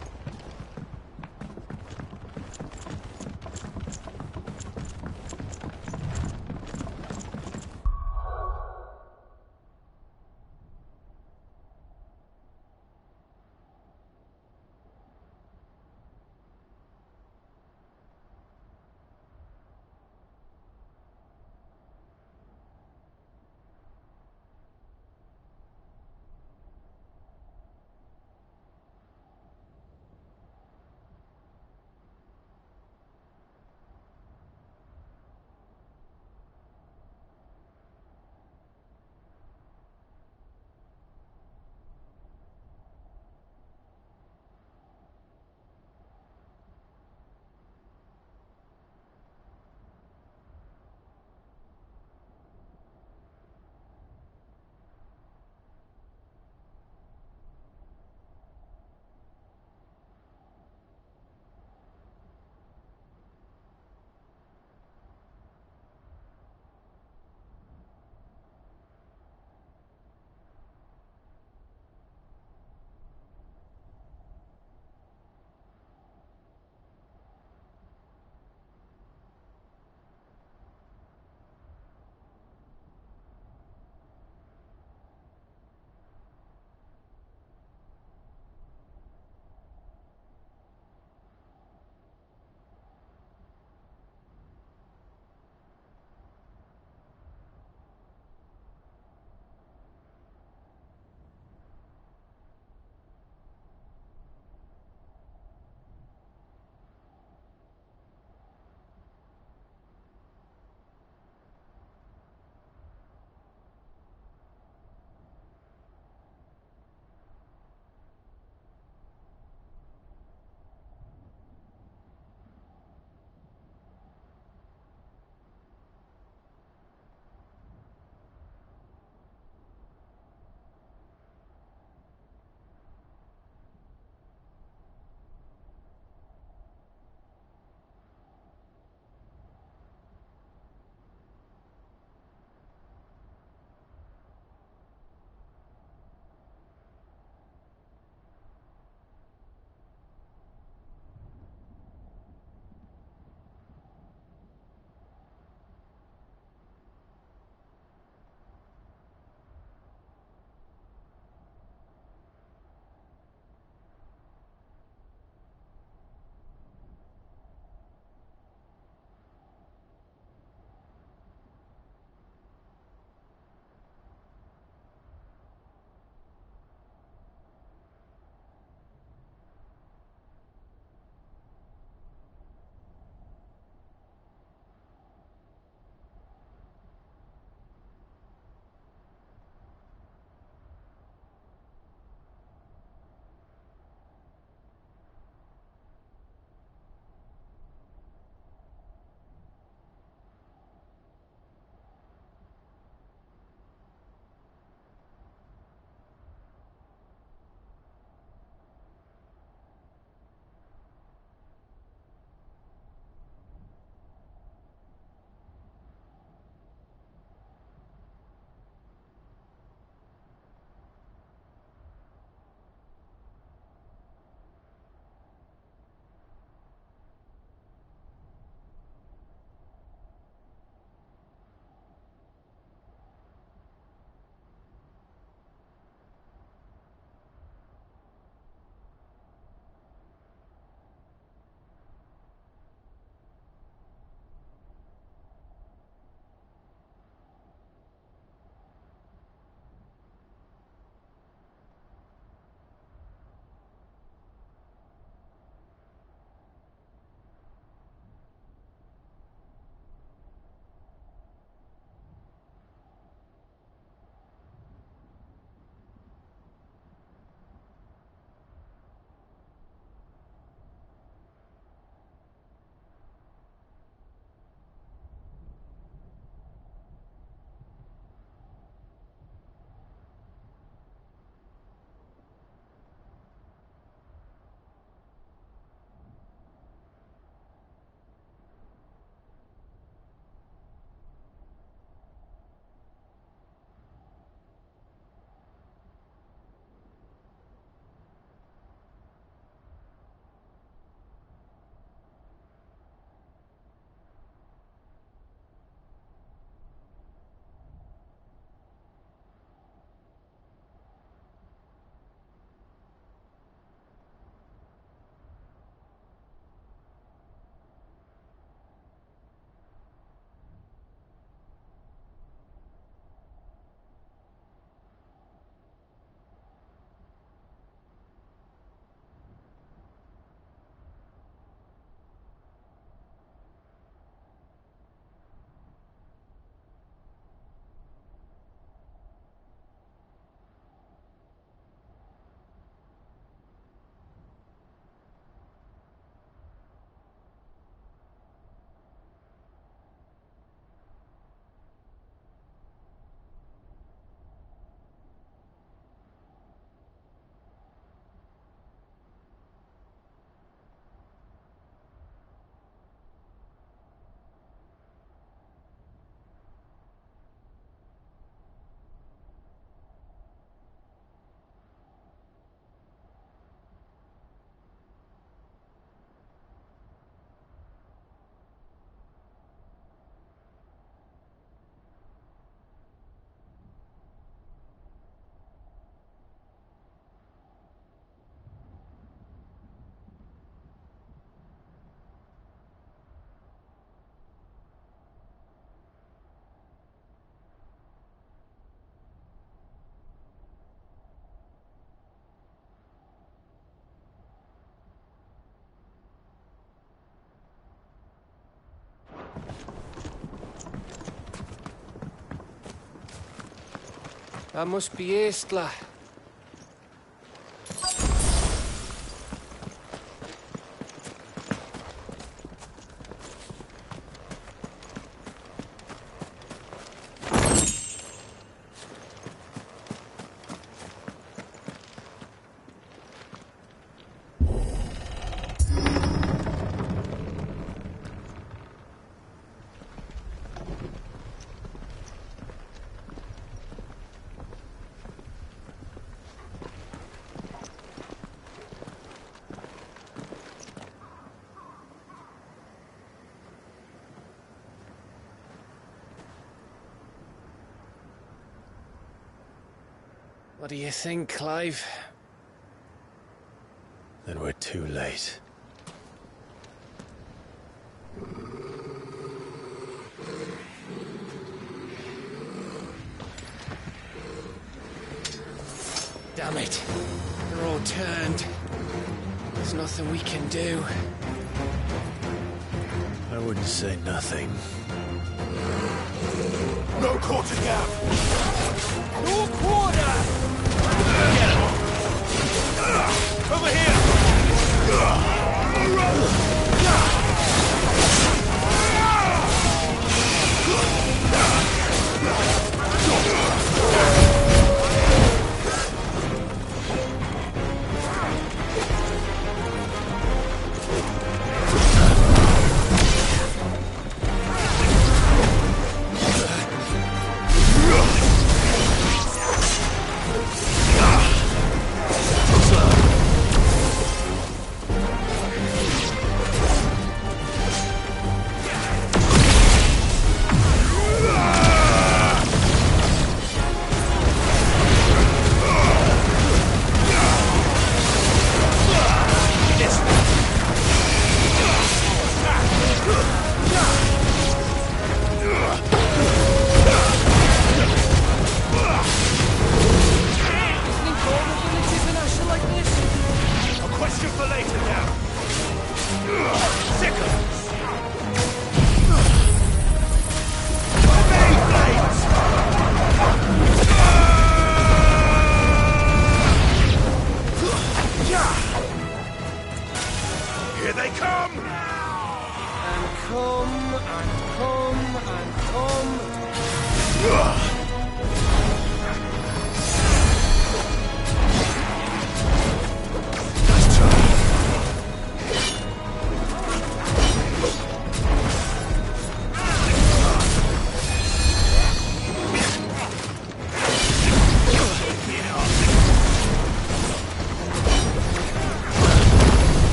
That must be Aistla. What do you think, Clive? Then we're too late. Damn it. They're all turned. There's nothing we can do. I wouldn't say nothing. No quarter gap! No quarter! Get him! Over here!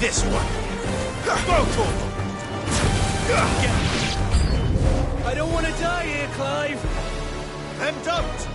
This one. Both of them. I don't want to die here, Clive. Then don't.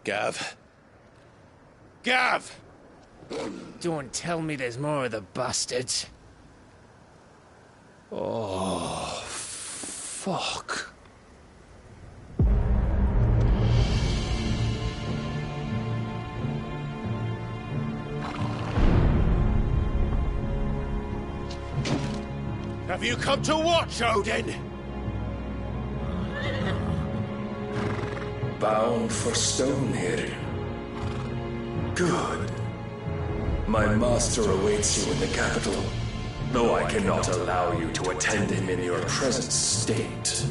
Gav? Gav! Don't tell me there's more of the bastards. Oh, fuck. Have you come to watch, Odin? Bound for Stonehill. Good. My master awaits you in the capital, though I cannot allow you to attend him in your present state.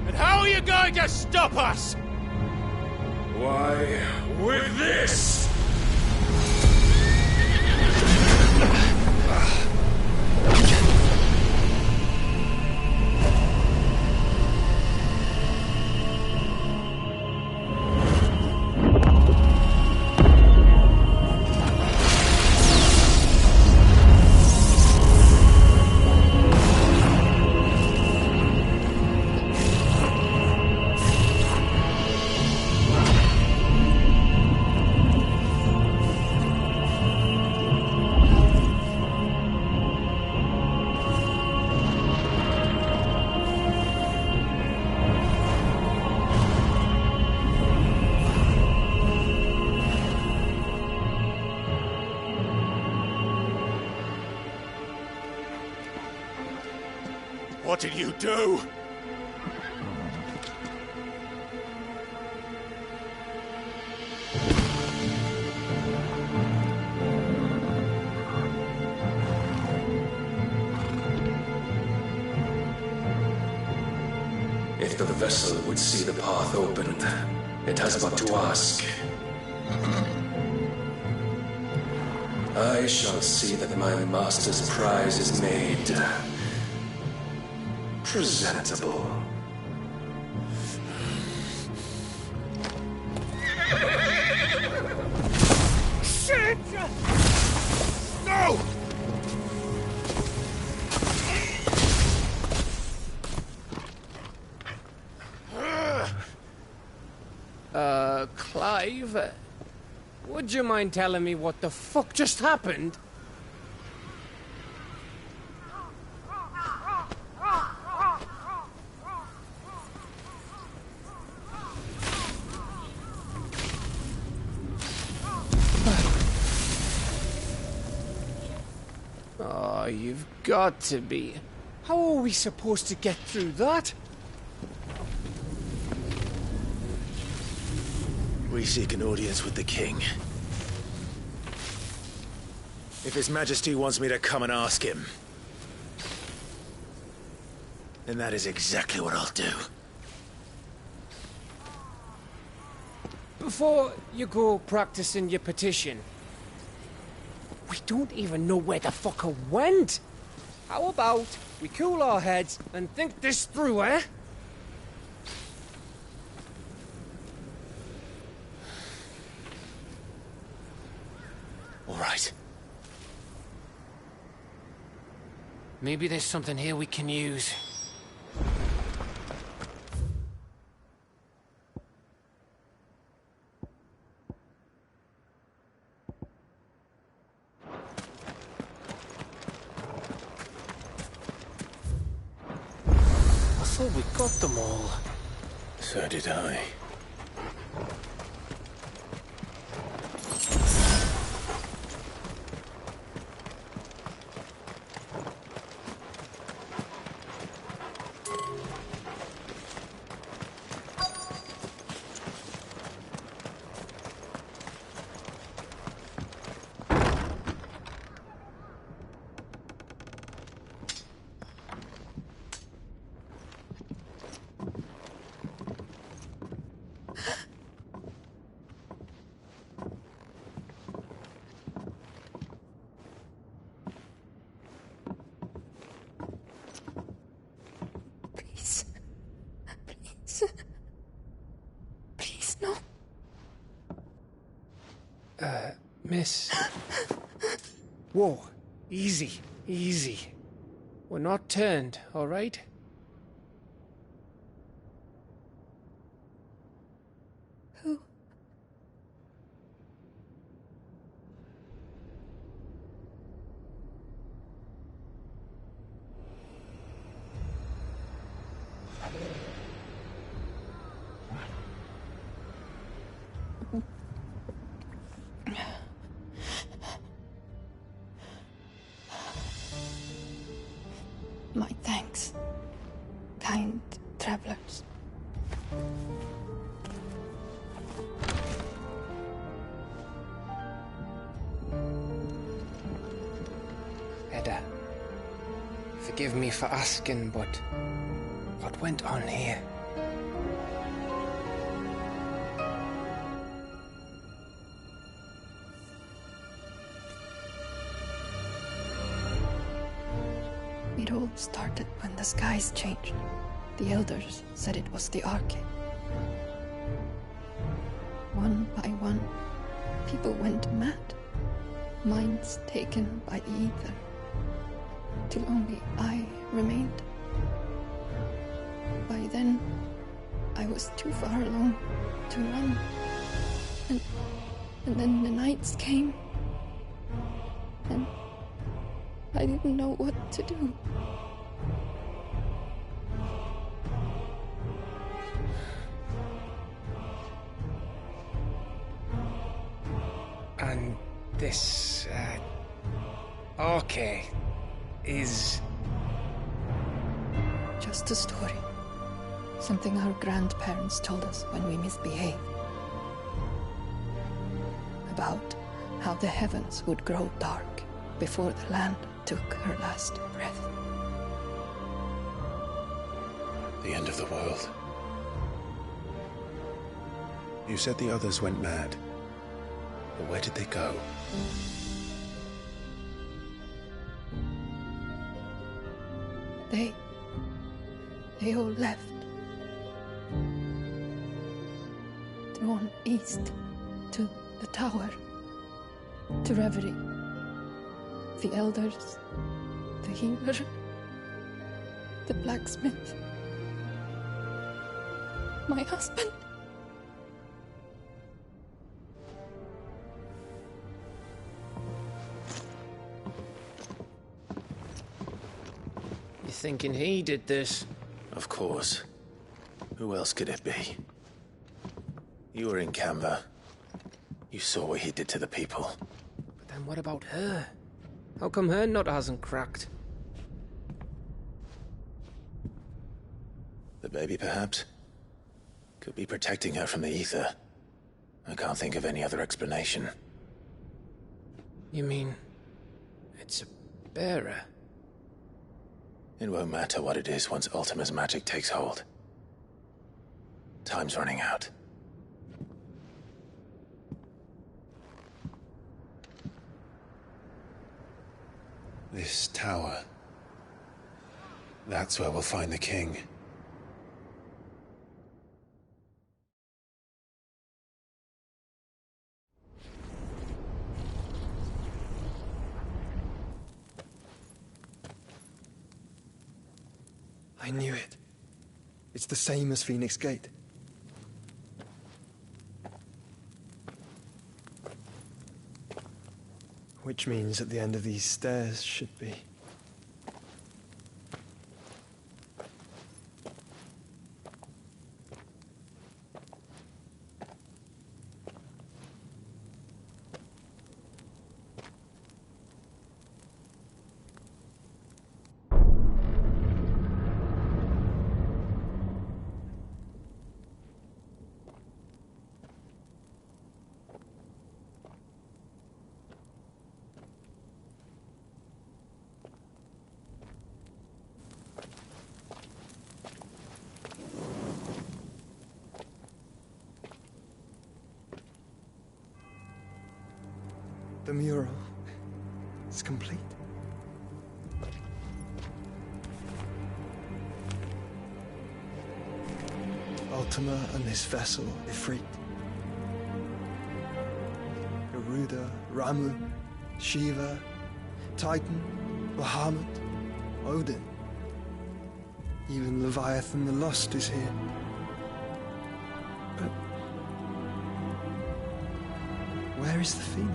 And how are you going to stop us? Why, with this! What did you do? If the vessel would see the path opened, it has but to ask. I shall see that my master's prize is made presentable. Shit! No! Clive? Would you mind telling me what the fuck just happened? Oh, you've got to be. How are we supposed to get through that? We seek an audience with the king. If His Majesty wants me to come and ask him, then that is exactly what I'll do. Before you go practicing your petition, we don't even know where the fucker went. How about we cool our heads and think this through, eh? All right. Maybe there's something here we can use. I thought we got them all. So did I. Please, no. Miss. Whoa. Easy. Easy. We're not turned, all right? My thanks, kind travelers. Edda, forgive me for asking, but what went on here? It all started when the skies changed. The elders said it was the Arcade. One by one, people went mad. Minds taken by the ether. Till only I remained. By then, I was too far along to run. And then the nights came. And I didn't know what to do. And this, Arcade is... Just a story. Something our grandparents told us when we misbehaved. About how the heavens would grow dark before the land took her last breath. The end of the world. You said the others went mad. But where did they go? They all left. Drawn east to the tower, to Reverie. The elders, the healer, the blacksmith, my husband. You thinking he did this? Of course. Who else could it be? You were in Canva. You saw what he did to the people. But then what about her? How come her nut hasn't cracked? The baby, perhaps? Could be protecting her from the ether. I can't think of any other explanation. You mean... it's a bearer? It won't matter what it is once Ultima's magic takes hold. Time's running out. This tower. That's where we'll find the king. I knew it. It's the same as Phoenix Gate. Which means at the end of these stairs should be... The mural is complete. Ultima and this vessel, Ifrit. Garuda, Ramu, Shiva, Titan, Bahamut, Odin. Even Leviathan the Lost is here. But where is the Phoenix?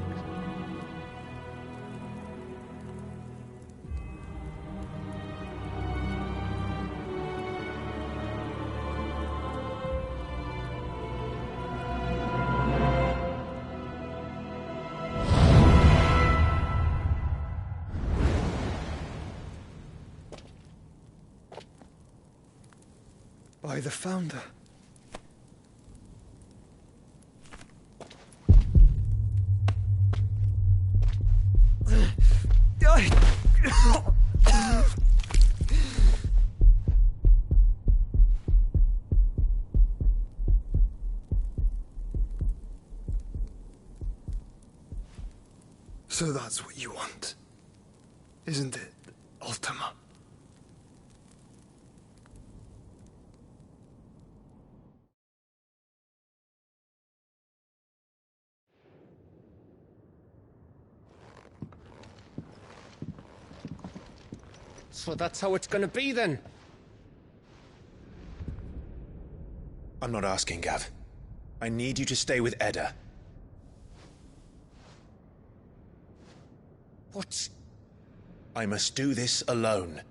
by the Founder. So that's what you want, isn't it, Ultima? So that's how it's gonna be then? I'm not asking, Gav. I need you to stay with Edda. What? I must do this alone.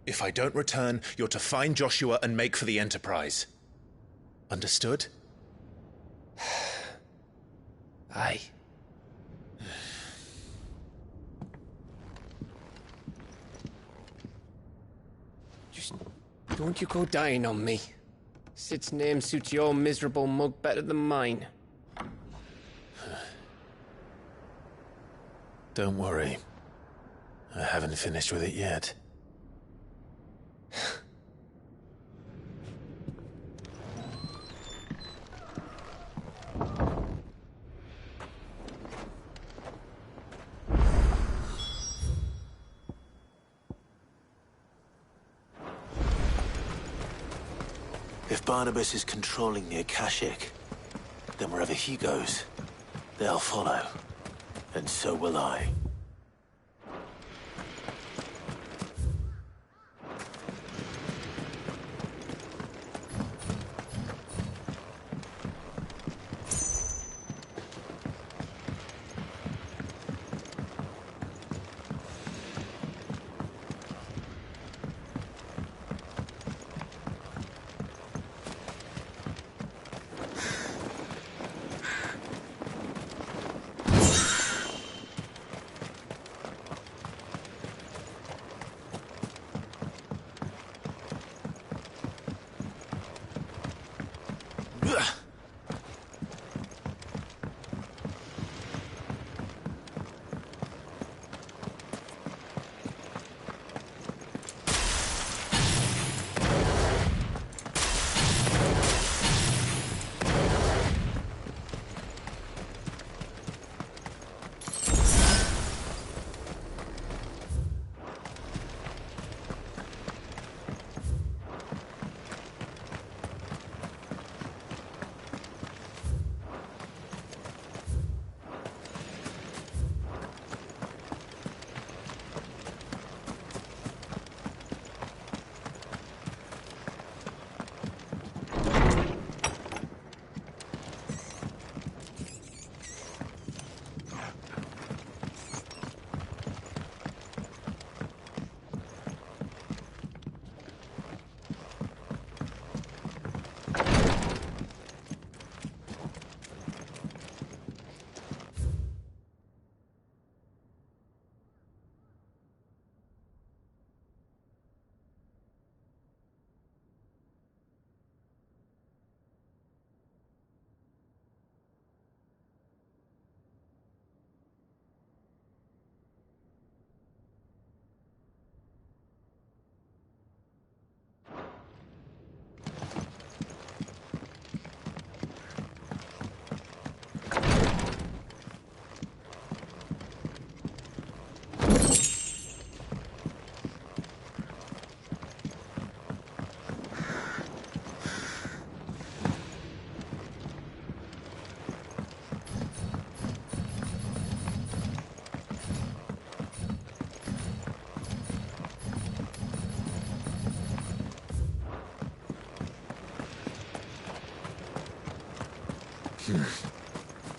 If I don't return, you're to find Joshua and make for the Enterprise. Understood? Aye. Just don't you go dying on me. Sid's name suits your miserable mug better than mine. Don't worry. I haven't finished with it yet. If Barnabas is controlling the Akashic, then wherever he goes, they'll follow. And so will I.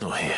Not here.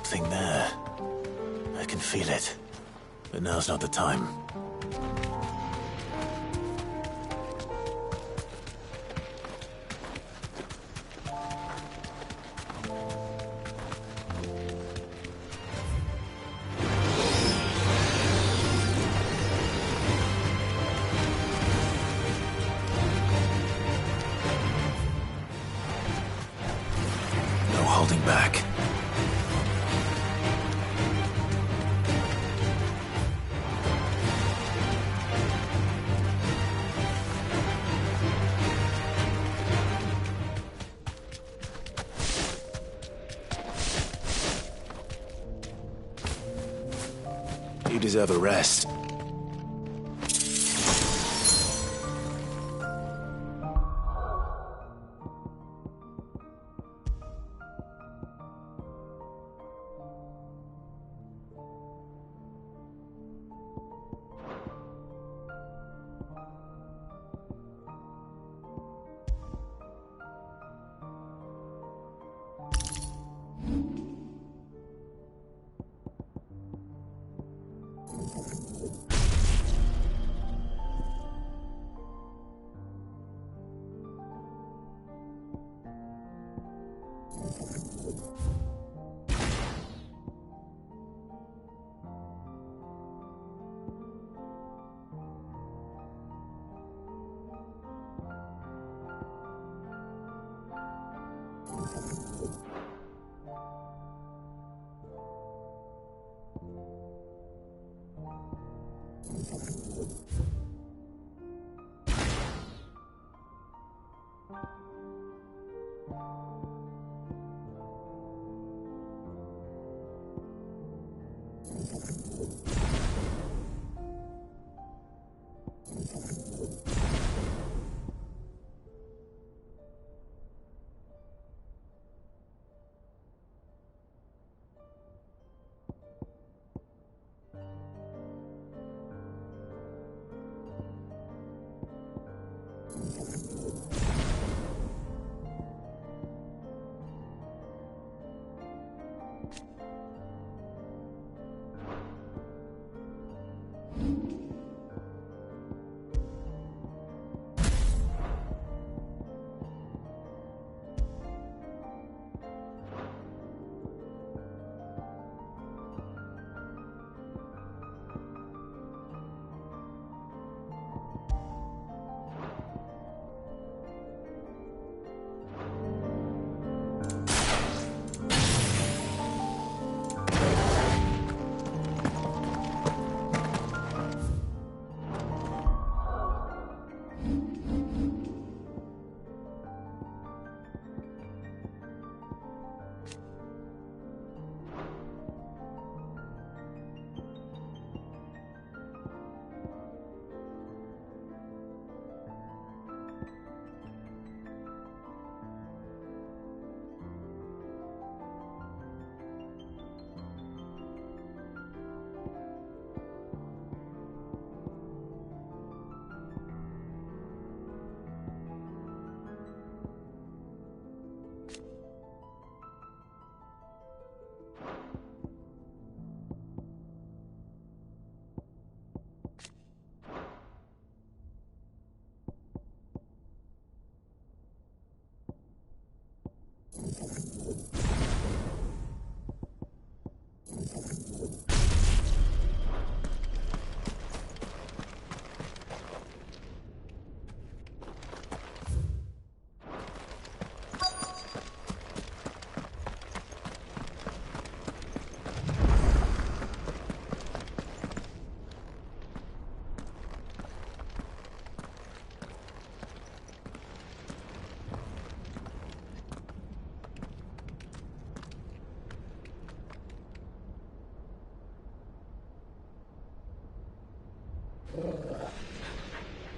something there. I can feel it. But now's not the time. No holding back. You deserve a rest.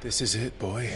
This is it, boy.